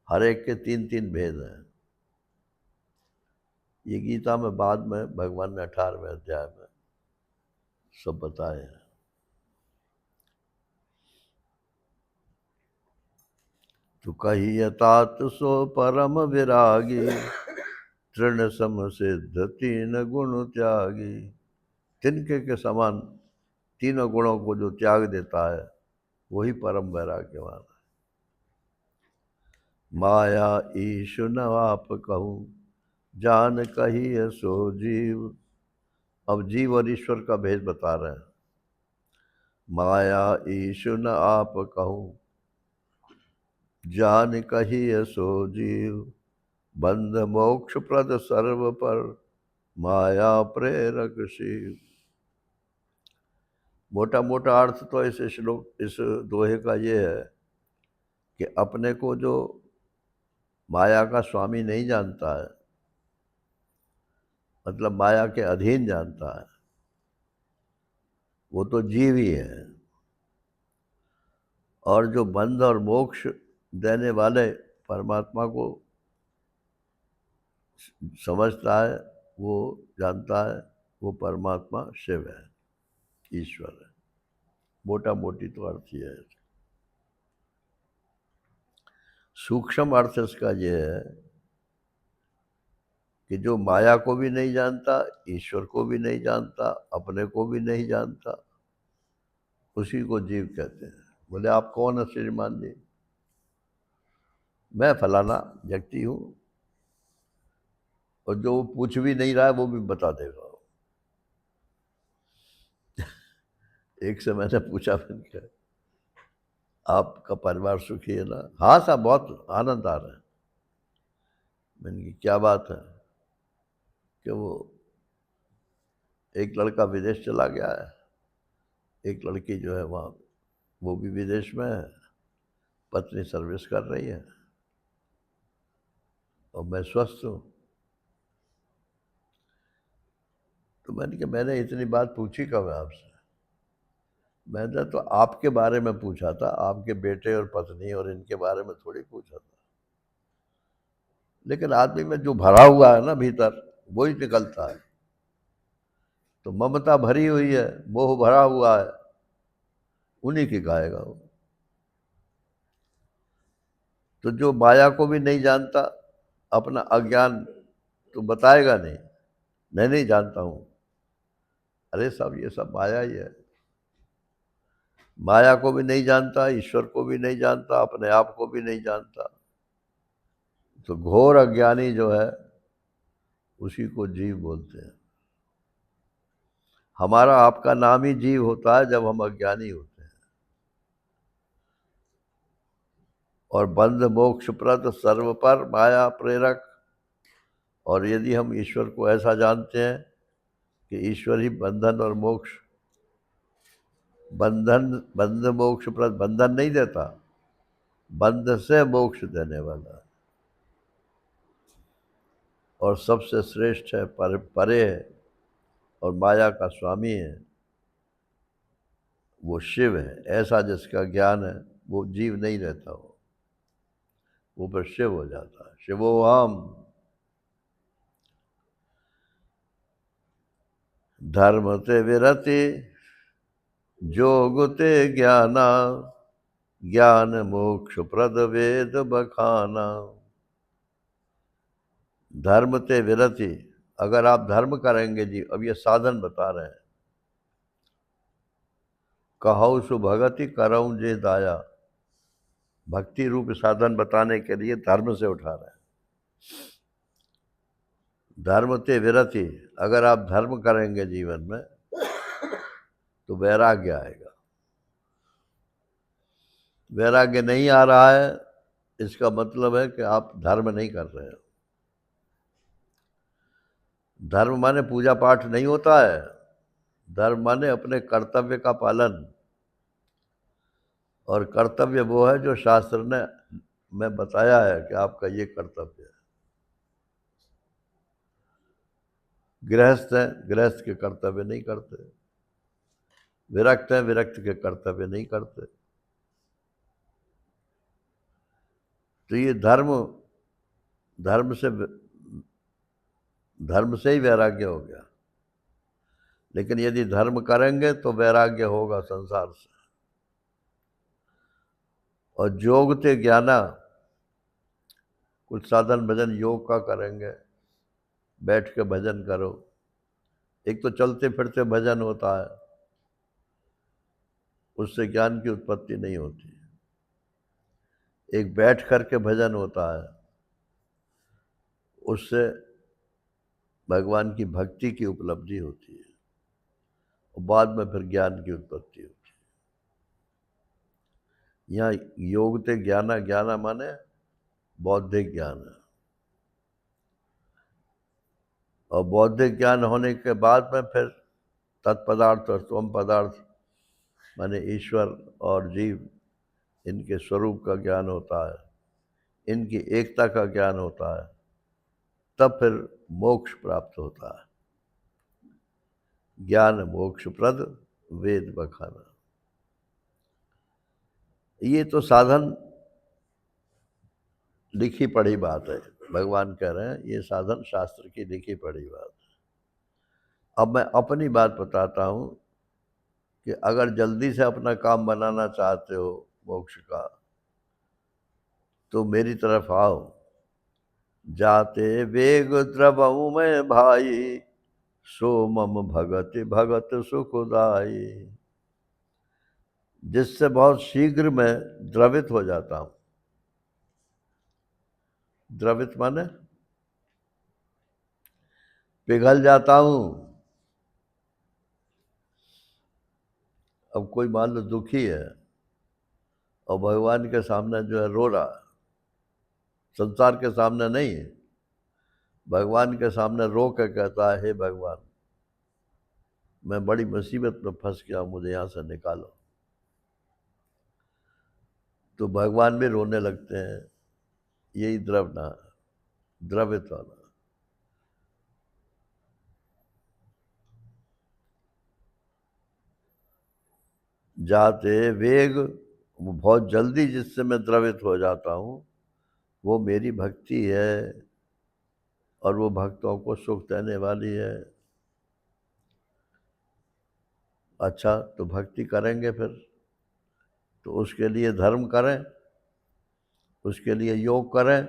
हर एक के तीन तीन भेद हैं। ये गीता में बाद में भगवान ने 18वें अध्याय में सब बताए हैं। तो कहियतात सो परम विरागी, तृण सम सिद्ध तीन गुण त्यागी। तिनके के समान तीनों गुणों को जो त्याग देता है वही परम वैराग्यवान है। माया ईशु न आप कहूँ, जान कहिए सो जीव। अब जीव और ईश्वर का भेद बता रहे हैं। माया ईशु न आप कहूँ, जान कहिए सो जीव। बंध मोक्ष प्रद सर्व पर, माया प्रेरक शिव। मोटा मोटा अर्थ तो इस श्लोक, इस दोहे का ये है कि अपने को जो माया का स्वामी नहीं जानता है, मतलब माया के अधीन जानता है, वो तो जीव ही है। और जो बंध और मोक्ष देने वाले परमात्मा को समझता है, वो जानता है, वो परमात्मा शिव है, ईश्वर है। मोटा मोटी तो अर्थ ये है। सूक्ष्म अर्थ इसका ये है कि जो माया को भी नहीं जानता, ईश्वर को भी नहीं जानता, अपने को भी नहीं जानता, उसी को जीव कहते हैं। बोले आप कौन है श्रीमान जी? मैं फलाना व्यक्ति हूँ। और जो पूछ भी नहीं रहा है वो भी बता देगा। एक से मैंने पूछा, मैंने कहा आपका परिवार सुखी है ना? हाँ साहब, बहुत आनंद आ रहा है। मैंने कहा क्या बात है? कि वो एक लड़का विदेश चला गया है, एक लड़की जो है वहाँ, वो भी विदेश में है, पत्नी सर्विस कर रही है और मैं स्वस्थ हूँ। तो मैंने कहा मैंने इतनी बात पूछी कब है आपसे? मैंने तो आपके बारे में पूछा था, आपके बेटे और पत्नी और इनके बारे में थोड़ी पूछा था। लेकिन आदमी में जो भरा हुआ है ना भीतर, वो ही निकलता है। तो ममता भरी हुई है, मोह भरा हुआ है, उन्हीं की गाएगा वो। तो जो माया को भी नहीं जानता, अपना अज्ञान तो बताएगा नहीं, मैं नहीं जानता हूँ। अरे साहब, ये सब माया ही है। माया को भी नहीं जानता, ईश्वर को भी नहीं जानता, अपने आप को भी नहीं जानता, तो घोर अज्ञानी जो है उसी को जीव बोलते हैं। हमारा आपका नाम ही जीव होता है जब हम अज्ञानी होते हैं। और बंध मोक्ष प्रद सर्व पर, माया प्रेरक। और यदि हम ईश्वर को ऐसा जानते हैं कि ईश्वर ही बंधन और मोक्ष, बंध मोक्ष प्रद, बंधन नहीं देता, बंध से मोक्ष देने वाला, और सबसे श्रेष्ठ है, परे है, और माया का स्वामी है, वो शिव है। ऐसा जिसका ज्ञान है वो जीव नहीं रहता, वो फिर शिव हो जाता है। शिवोहम। धर्म ते विरति जोग ते ज्ञाना ज्ञान मोक्ष प्रद वेद बखाना। धर्म ते विरति, अगर आप धर्म करेंगे जी, अब ये साधन बता रहे हैं। कहौ सु भगति करऊं जे दाया, भक्ति रूप साधन बताने के लिए धर्म से उठा रहे हैं। धर्म ते विरति, अगर आप धर्म करेंगे जीवन में तो वैराग्य आएगा। वैराग्य नहीं आ रहा है, इसका मतलब है कि आप धर्म नहीं कर रहे हो। धर्म माने पूजा पाठ नहीं होता है, धर्म माने अपने कर्तव्य का पालन। और कर्तव्य वो है जो शास्त्र ने में बताया है कि आपका ये कर्तव्य है। गृहस्थ हैं, गृहस्थ के कर्तव्य नहीं करते। विरक्त हैं, विरक्त के कर्तव्य नहीं करते। तो ये धर्म से ही वैराग्य हो गया। लेकिन यदि धर्म करेंगे तो वैराग्य होगा संसार से। और जोग ते ज्ञाना, कुछ साधन भजन योग का करेंगे, बैठ के भजन करो। एक तो चलते फिरते भजन होता है, उससे ज्ञान की उत्पत्ति नहीं होती। एक बैठ करके भजन होता है, उससे भगवान की भक्ति की उपलब्धि होती है और बाद में फिर ज्ञान की उत्पत्ति होती है। यहाँ योग ते ज्ञाना, ज्ञाना माने बौद्धिक ज्ञान है। और बौद्धिक ज्ञान होने के बाद में फिर तत्पदार्थ और स्वम पदार्थ माने ईश्वर और जीव, इनके स्वरूप का ज्ञान होता है, इनकी एकता का ज्ञान होता है। तब फिर मोक्ष प्राप्त होता है। ज्ञान मोक्ष प्रद वेद बखाना। ये तो साधन लिखी पढ़ी बात है। भगवान कह रहे हैं ये साधन शास्त्र की लिखी पढ़ी बात है। अब मैं अपनी बात बताता हूँ कि अगर जल्दी से अपना काम बनाना चाहते हो मोक्ष का, तो मेरी तरफ आओ। जाते वेग द्रवऊ में भाई, सो मम भगति भगत सुखदाई। जिससे बहुत शीघ्र मैं द्रवित हो जाता हूं। द्रवित माने पिघल जाता हूं। अब कोई मान लो दुखी है और भगवान के सामने जो है रो रहा है, संसार के सामने नहीं है, भगवान के सामने रो के कहता है, हे भगवान मैं बड़ी मुसीबत में फंस गया, मुझे यहाँ से निकालो। तो भगवान भी रोने लगते हैं। यही द्रवना, द्रवित वाला। जाते वेग, बहुत जल्दी जिससे मैं द्रवित हो जाता हूँ, वो मेरी भक्ति है और वो भक्तों को सुख देने वाली है। अच्छा, तो भक्ति करेंगे फिर तो उसके लिए धर्म करें, उसके लिए योग करें,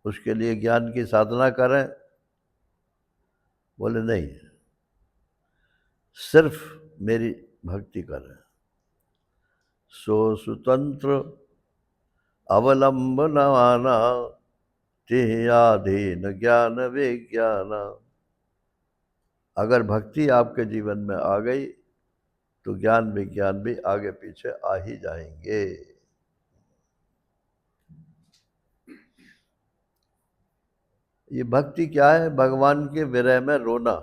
उसके लिए ज्ञान की साधना करें। बोले नहीं, सिर्फ मेरी भक्ति करें। सो स्वतंत्र अवलंबनाना, तिह आधीन ज्ञान विज्ञान। अगर भक्ति आपके जीवन में आ गई तो ज्ञान विज्ञान भी आगे पीछे आ ही जाएंगे। ये भक्ति क्या है? भगवान के विरह में रोना।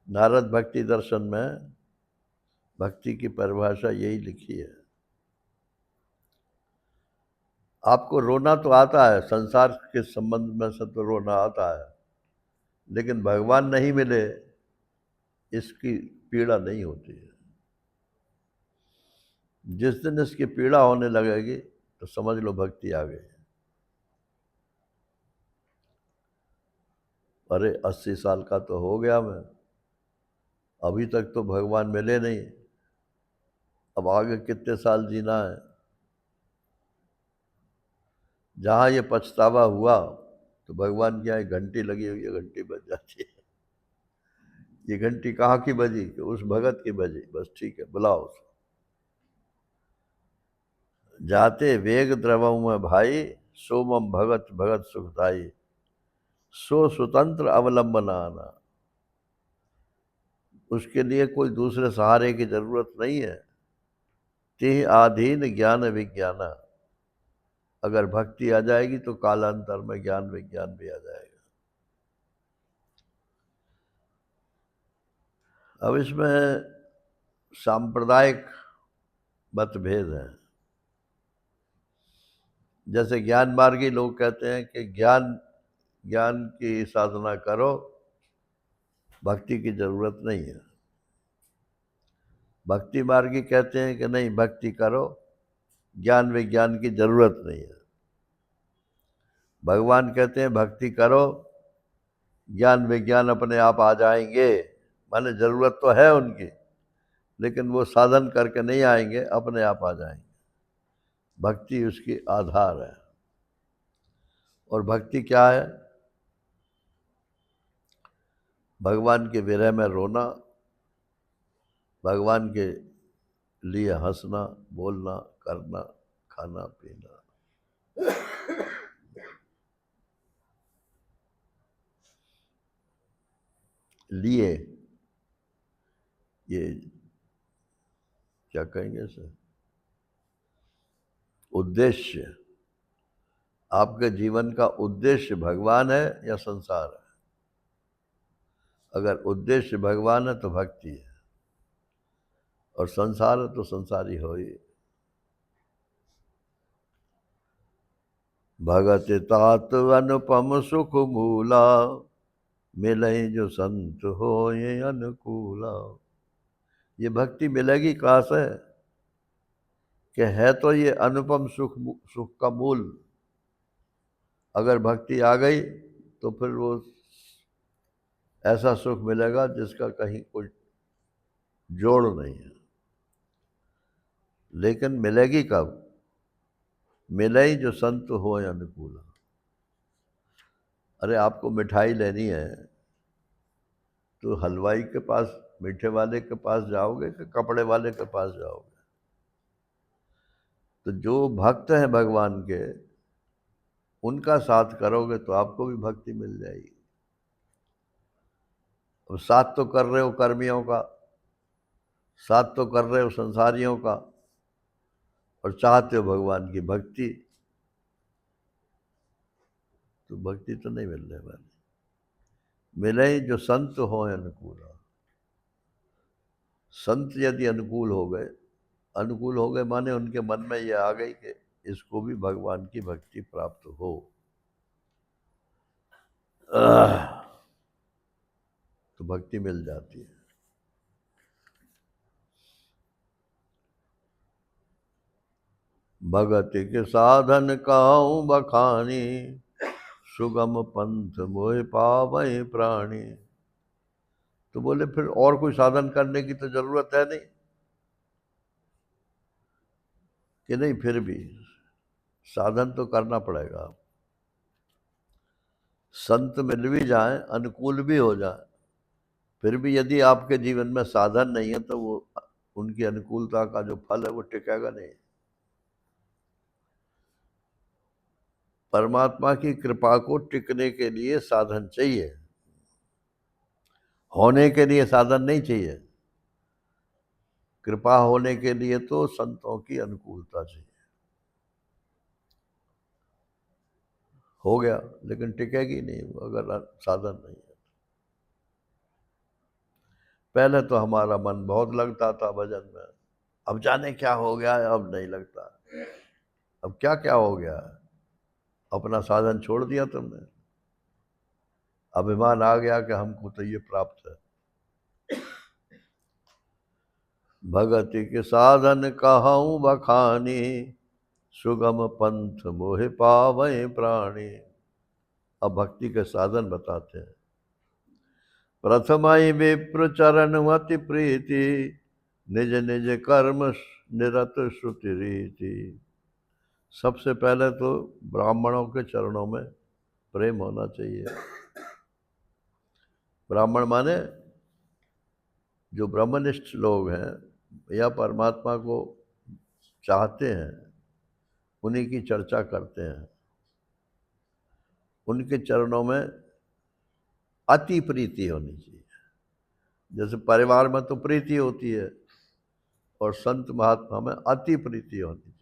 नारद भक्ति दर्शन में भक्ति की परिभाषा यही लिखी है। आपको रोना तो आता है, संसार के संबंध में से तो रोना आता है, लेकिन भगवान नहीं मिले इसकी पीड़ा नहीं होती है। जिस दिन इसकी पीड़ा होने लगेगी तो समझ लो भक्ति आ गई। अरे 80 साल का तो हो गया मैं, अभी तक तो भगवान मिले नहीं, अब आगे कितने साल जीना है। जहाँ ये पछतावा हुआ तो भगवान की यहाँ एक घंटी लगी हुई है, घंटी बज जाती है। ये घंटी कहाँ की बजी? कि उस भगत की बजी, बस ठीक है, बुलाओ उसको। जाते वेग द्रवम भाई, सोमम भगत भगत सुखदाई, सो स्वतंत्र अवलंबनाना। उसके लिए कोई दूसरे सहारे की जरूरत नहीं है। ते आधीन ज्ञान विज्ञाना, अगर भक्ति आ जाएगी तो कालांतर में ज्ञान विज्ञान भी आ जाएगा। अब इसमें सांप्रदायिक मतभेद हैं। जैसे ज्ञान मार्गी लोग कहते हैं कि ज्ञान ज्ञान की साधना करो, भक्ति की जरूरत नहीं है। भक्ति मार्गी कहते हैं कि नहीं, भक्ति करो, ज्ञान विज्ञान की जरूरत नहीं है। भगवान कहते हैं भक्ति करो, ज्ञान विज्ञान अपने आप आ जाएंगे। माने जरूरत तो है उनकी, लेकिन वो साधन करके नहीं आएंगे, अपने आप आ जाएंगे। भक्ति उसकी आधार है। और भक्ति क्या है? भगवान के विरह में रोना, भगवान के लिए हंसना, बोलना, करना, खाना पीना। लिए, ये क्या कहेंगे सर, उद्देश्य। आपके जीवन का उद्देश्य भगवान है या संसार है? अगर उद्देश्य भगवान है तो भक्ति है, और संसार है तो संसारी हो ही। भगत तात अनुपम सुख मूला, मिले जो संत हो ये अनुकूला। ये भक्ति मिलेगी कहाँ से? कि है तो ये अनुपम सुख, सुख का मूल। अगर भक्ति आ गई तो फिर वो ऐसा सुख मिलेगा जिसका कहीं कोई जोड़ नहीं है। लेकिन मिलेगी कब? मिले ही जो संत हो अनुकूल। अरे आपको मिठाई लेनी है तो हलवाई के पास, मीठे वाले के पास जाओगे कि कपड़े वाले के पास जाओगे? तो जो भक्त हैं भगवान के, उनका साथ करोगे तो आपको भी भक्ति मिल जाएगी। अब साथ तो कर रहे हो कर्मियों का, साथ तो कर रहे हो संसारियों का, और चाहते हो भगवान की भक्ति, तो भक्ति तो नहीं मिलने वाली। मिले जो संत हो अनुकूल। संत यदि अनुकूल हो गए माने उनके मन में ये आ गई कि इसको भी भगवान की भक्ति प्राप्त हो, तो भक्ति मिल जाती है। भगति के साधन काहू बखानी, सुगम पंथ मोहि पावै प्राणी। तो बोले फिर और कोई साधन करने की तो जरूरत है नहीं? कि नहीं, फिर भी साधन तो करना पड़ेगा। संत मिल भी जाए, अनुकूल भी हो जाए, फिर भी यदि आपके जीवन में साधन नहीं है तो वो उनकी अनुकूलता का जो फल है वो टिकेगा नहीं। परमात्मा की कृपा को टिकने के लिए साधन चाहिए, होने के लिए साधन नहीं चाहिए। कृपा होने के लिए तो संतों की अनुकूलता चाहिए। हो गया, लेकिन टिकेगी नहीं अगर साधन नहीं है। पहले तो हमारा मन बहुत लगता था भजन में, अब जाने क्या हो गया है, अब नहीं लगता। अब क्या क्या हो गया है? अपना साधन छोड़ दिया तुमने, अभिमान आ गया कि हमको तो ये प्राप्त है। भगति के साधन कहूँ बखानी, सुगम पंथ मोहि पावै प्राणी। अब भक्ति के साधन बताते हैं। प्रथमाई विप्र चरण अति प्रीति, निज निज कर्म निरत श्रुति रीति। सबसे पहले तो ब्राह्मणों के चरणों में प्रेम होना चाहिए। ब्राह्मण माने जो ब्रह्मनिष्ठ लोग हैं या परमात्मा को चाहते हैं, उन्हीं की चर्चा करते हैं। उनके चरणों में अति प्रीति होनी चाहिए। जैसे परिवार में तो प्रीति होती है, और संत महात्मा में अति प्रीति होनी चाहिए।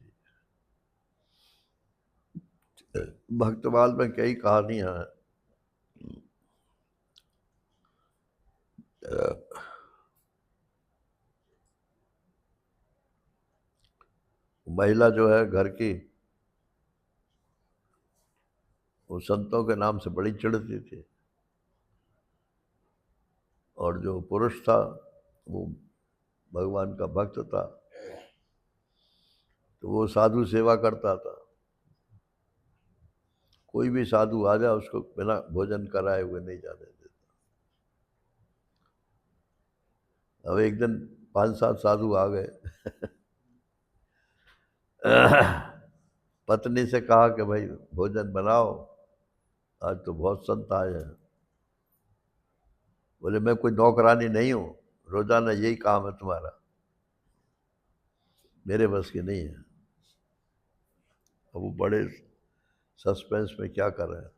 भक्तमाल में कई कहानियां हैं। महिला जो है घर की, वो संतों के नाम से बड़ी चिढ़ती थी, और जो पुरुष था वो भगवान का भक्त था, तो वो साधु सेवा करता था। कोई भी साधु आ जाए उसको बिना भोजन कराए हुए नहीं जाने देता। अब एक दिन 5-7 साधु आ गए। पत्नी से कहा कि भाई भोजन बनाओ, आज तो बहुत संत आए हैं। बोले मैं कोई नौकरानी नहीं हूँ, रोजाना यही काम है तुम्हारा, मेरे बस की नहीं है। अब वो बड़े सस्पेंस में क्या कर रहे हैं।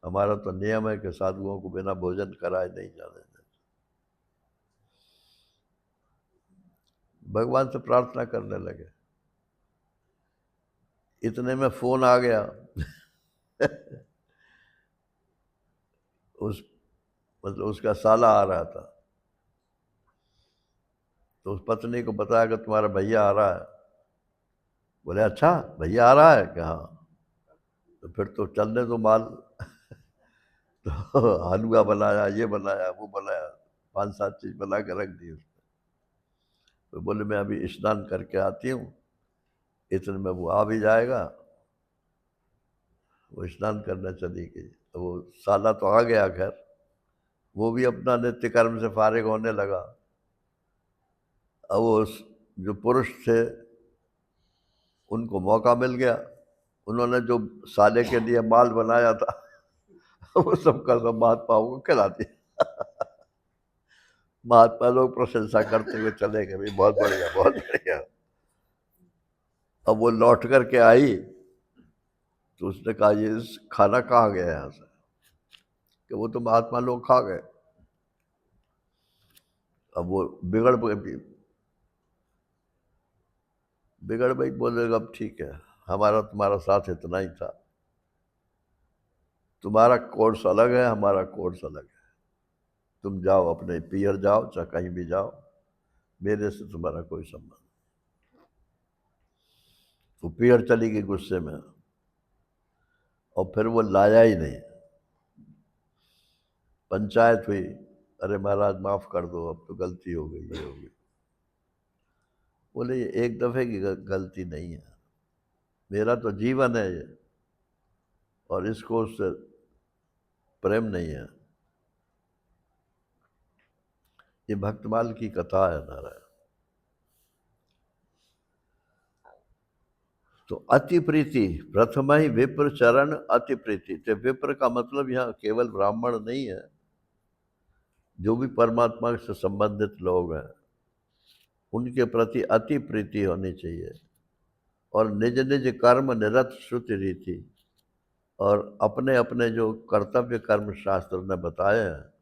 हमारा तो नियम है कि साधुओं को बिना भोजन कराए नहीं जाने देते। भगवान से प्रार्थना करने लगे। इतने में फोन आ गया। मतलब उसका साला आ रहा था, तो उस पत्नी को बताया कि तुम्हारा भैया आ रहा है। बोले अच्छा भैया आ रहा है कि हाँ, तो फिर तो चलने दो माल। तो हलवा बनाया, ये बनाया, वो बनाया, 5-7 चीज बना के रख दी उसने। तो बोले मैं अभी स्नान करके आती हूँ, इतने में वो आ भी जाएगा। वो स्नान करने चली गई। तो वो साला तो आ गया, खैर वो भी अपना नित्य कर्म से फारिग होने लगा। अब वो जो पुरुष थे उनको मौका मिल गया। उन्होंने जो साले के लिए माल बनाया था वो सबका सब महात्माओं को खिला दिया। महात्मा लोग प्रशंसा करते हुए चले गए, भाई बहुत बढ़िया बहुत बढ़िया। अब वो लौट करके आई, तो उसने कहा ये खाना कहाँ गया यहाँ से, कि वो तो महात्मा लोग खा गए। अब वो बिगड़ गई। बोले अब ठीक है, हमारा तुम्हारा साथ इतना ही था, तुम्हारा कोर्स अलग है, हमारा कोर्स अलग है। तुम जाओ अपने पियर जाओ, चाहे कहीं भी जाओ, मेरे से तुम्हारा कोई संबंध। तो पियर चली गई गुस्से में, और फिर वो लाया ही नहीं। पंचायत हुई, अरे महाराज माफ कर दो, अब तो गलती हो गई, ये हो गई। बोले ये एक दफे की गलती नहीं है, मेरा तो जीवन है ये, और इसको उससे प्रेम नहीं है। ये भक्तमाल की कथा है नारायण। तो अति प्रीति, प्रथम ही विप्र चरण अति प्रीति। तो विप्र का मतलब यहाँ केवल ब्राह्मण नहीं है, जो भी परमात्मा से संबंधित लोग हैं उनके प्रति अति प्रीति होनी चाहिए। और निज निज कर्म निरत श्रुति रीति, और अपने अपने जो कर्तव्य कर्म शास्त्र ने बताए हैं,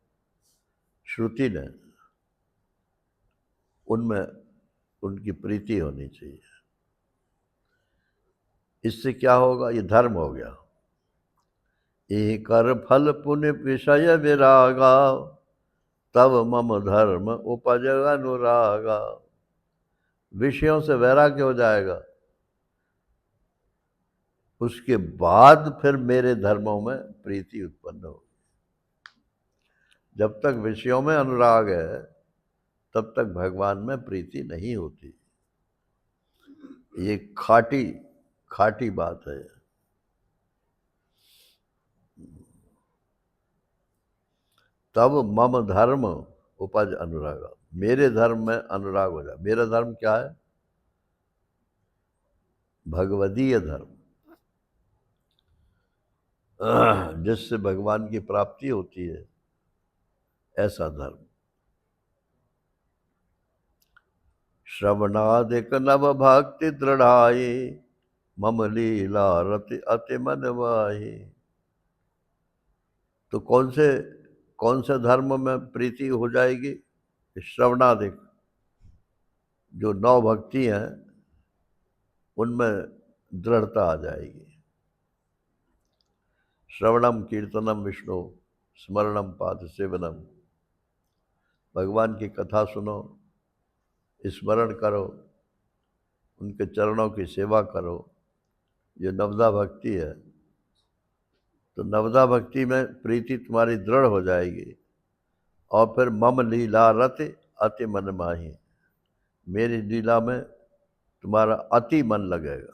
श्रुति ने, उनमें उनकी प्रीति होनी चाहिए। इससे क्या होगा, ये धर्म हो गया। ये कर फल पुण्य विषय विरागा, तब मम धर्म उपज अनुरागा। विषयों से वैराग्य हो जाएगा, उसके बाद फिर मेरे धर्मों में प्रीति उत्पन्न होगी। जब तक विषयों में अनुराग है तब तक भगवान में प्रीति नहीं होती। ये खाटी खाटी बात है। तब मम धर्म उपज अनुराग, मेरे धर्म में अनुराग हो जाए। मेरा धर्म क्या है? भगवदीय धर्म, जिससे भगवान की प्राप्ति होती है, ऐसा धर्म। श्रवणादिक नव भक्ति दृढ़ाई, मम लीला रति अति मन वाही। तो कौन से धर्म में प्रीति हो जाएगी? श्रवणादिक, जो नौ भक्ति हैं उनमें दृढ़ता आ जाएगी। श्रवणम कीर्तनम विष्णु स्मरणम पाद सेवनम, भगवान की कथा सुनो, स्मरण करो, उनके चरणों की सेवा करो, ये नवदा भक्ति है। तो नवदा भक्ति में प्रीति तुम्हारी दृढ़ हो जाएगी। और फिर मम लीला रति अति मन माही, मेरी लीला में तुम्हारा अति मन लगेगा।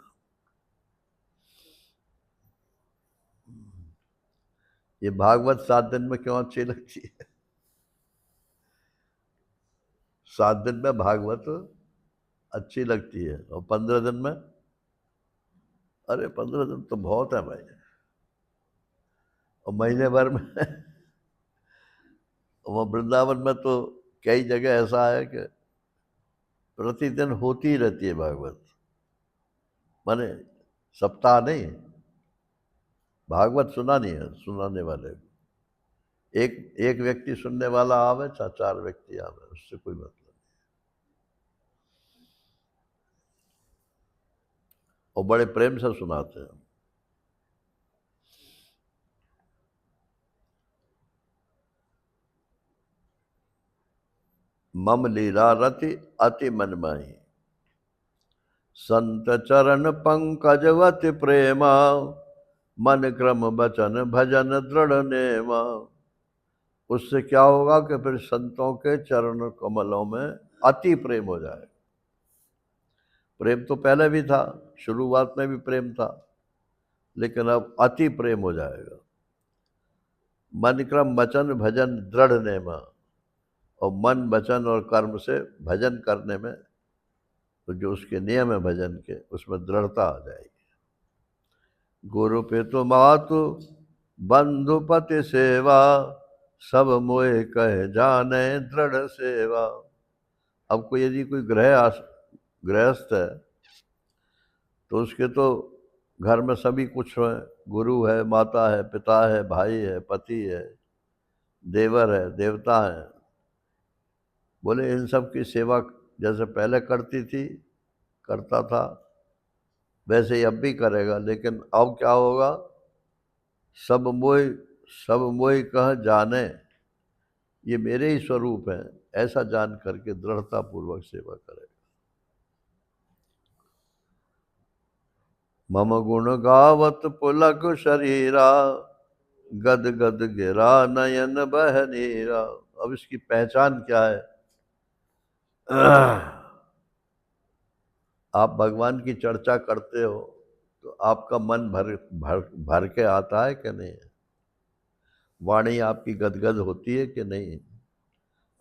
ये भागवत 7 दिन में क्यों अच्छी लगती है? 7 दिन में भागवत अच्छी लगती है, और 15 दिन में, अरे 15 दिन तो बहुत है भाई। और महीने भर में वो वृंदावन में तो कई जगह ऐसा है कि प्रतिदिन होती ही रहती है भागवत, माने सप्ताह नहीं, भागवत सुना नहीं है सुनाने वाले। एक व्यक्ति सुनने वाला आवे चाहे 4 व्यक्ति आवे, उससे कोई मतलब नहीं। और बड़े प्रेम से सुनाते हैं। मम लीला रति अति मनमाही, संत चरण पंकजवत प्रेमा, मन क्रम बचन भजन दृढ़ नेमा। उससे क्या होगा कि फिर संतों के चरण कमलों में अति प्रेम हो जाए। प्रेम तो पहले भी था, शुरुआत में भी प्रेम था, लेकिन अब अति प्रेम हो जाएगा। मन क्रम वचन भजन दृढ़ नेमा, और मन वचन और कर्म से भजन करने में, तो जो उसके नियम है भजन के, उसमें दृढ़ता आ जाएगी। गुरु पितु मातु बंधु पति सेवा, सब मोह कह जाने दृढ़ सेवा। अब कोई यदि कोई गृहस्थ है तो उसके तो घर में सभी कुछ है, गुरु है, माता है, पिता है, भाई है, पति है, देवर है, देवता है। बोले इन सब की सेवा जैसे पहले करता था, वैसे ही अब भी करेगा। लेकिन अब क्या होगा? सब मोह कह जाने, ये मेरे ही स्वरूप है, ऐसा जान करके दृढ़ता पूर्वक सेवा करेगा। मम गुण गावत पुलक शरीरा, गद गद गिरा नयन बह नीरा। अब इसकी पहचान क्या है? आप भगवान की चर्चा करते हो तो आपका मन भर के आता है कि नहीं? वाणी आपकी गदगद होती है कि नहीं?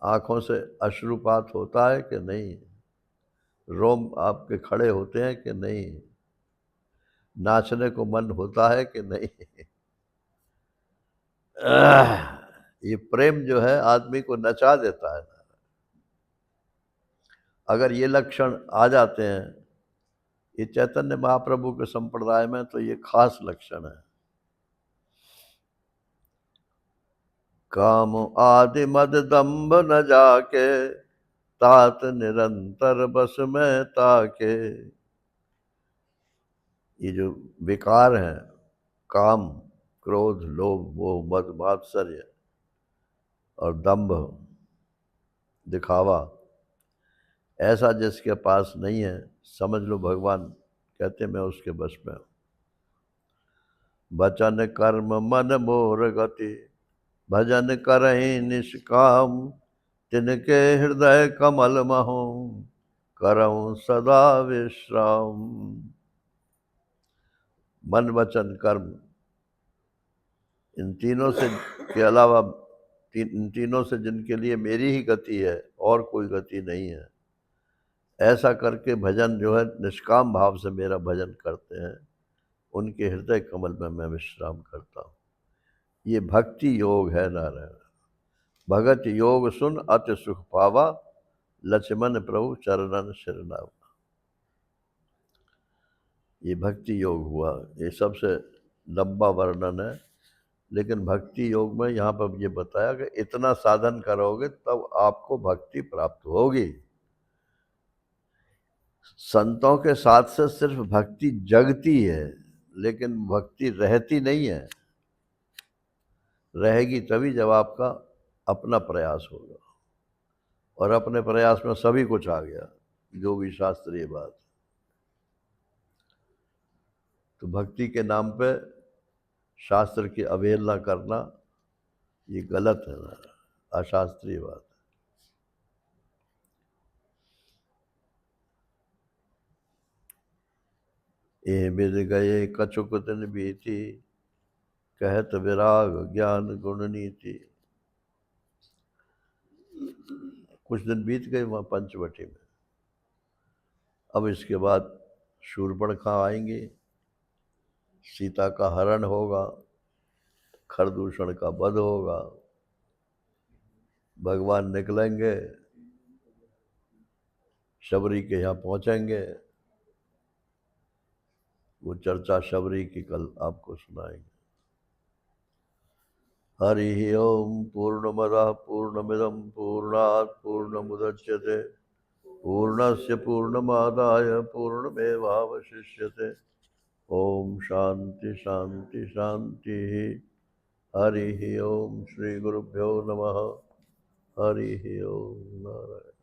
आंखों से अश्रुपात होता है कि नहीं? रोम आपके खड़े होते हैं कि नहीं? नाचने को मन होता है कि नहीं? ये प्रेम जो है आदमी को नचा देता है। अगर ये लक्षण आ जाते हैं, ये चैतन्य महाप्रभु के संप्रदाय में तो ये खास लक्षण है। काम आदि मद दंभ न जाके, तात निरंतर बस में ताके। ये जो विकार हैं, काम, क्रोध, लोभ, मोह, मद, मात्सर्य और दंभ, दिखावा, ऐसा जिसके पास नहीं है, समझ लो भगवान कहते मैं उसके बस में हूं। वचन कर्म मन मोर गति, भजन करहि निष्काम, तिनके हृदय कमल महु, करऊं सदा विश्राम। मन वचन कर्म, इन तीनों से के अलावा तीनों से जिनके लिए मेरी ही गति है और कोई गति नहीं है, ऐसा करके भजन जो है निष्काम भाव से मेरा भजन करते हैं, उनके हृदय कमल में मैं विश्राम करता हूँ। ये भक्ति योग है नारायण। भगत योग सुन अति सुख पावा, लक्ष्मण प्रभु चरणन शरणावा। ये भक्ति योग हुआ, ये सबसे लंबा वर्णन है, लेकिन भक्ति योग में यहाँ पर ये बताया कि इतना साधन करोगे तब आपको भक्ति प्राप्त होगी। संतों के साथ से सिर्फ भक्ति जगती है, लेकिन भक्ति रहती नहीं है। रहेगी तभी जब आपका अपना प्रयास होगा, और अपने प्रयास में सभी कुछ आ गया, जो भी शास्त्रीय बात। तो भक्ति के नाम पे शास्त्र की अवहेलना करना ये गलत है ना, अशास्त्रीय बात है। ये विद गए कछुक दिन बीती, कहत विराग ज्ञान गुण नीति। कुछ दिन बीत गए वहाँ पंचवटी में। अब इसके बाद शूर्पणखा आएंगे, सीता का हरण होगा, खरदूषण का वध होगा, भगवान निकलेंगे, शबरी के यहाँ पहुंचेंगे। वो चर्चा शबरी की कल आपको सुनाएंगे। हरि ओम पूर्णमदः पूर्णमिदं पूर्णात् पूर्णमुदच्यते पूर्णस्य पूर्णमादाय पूर्णमेवावशिष्यते। ओम शांति शांति शांति। हरि ओम श्री गुरुभ्यो नमः। हरि ओम नारायण।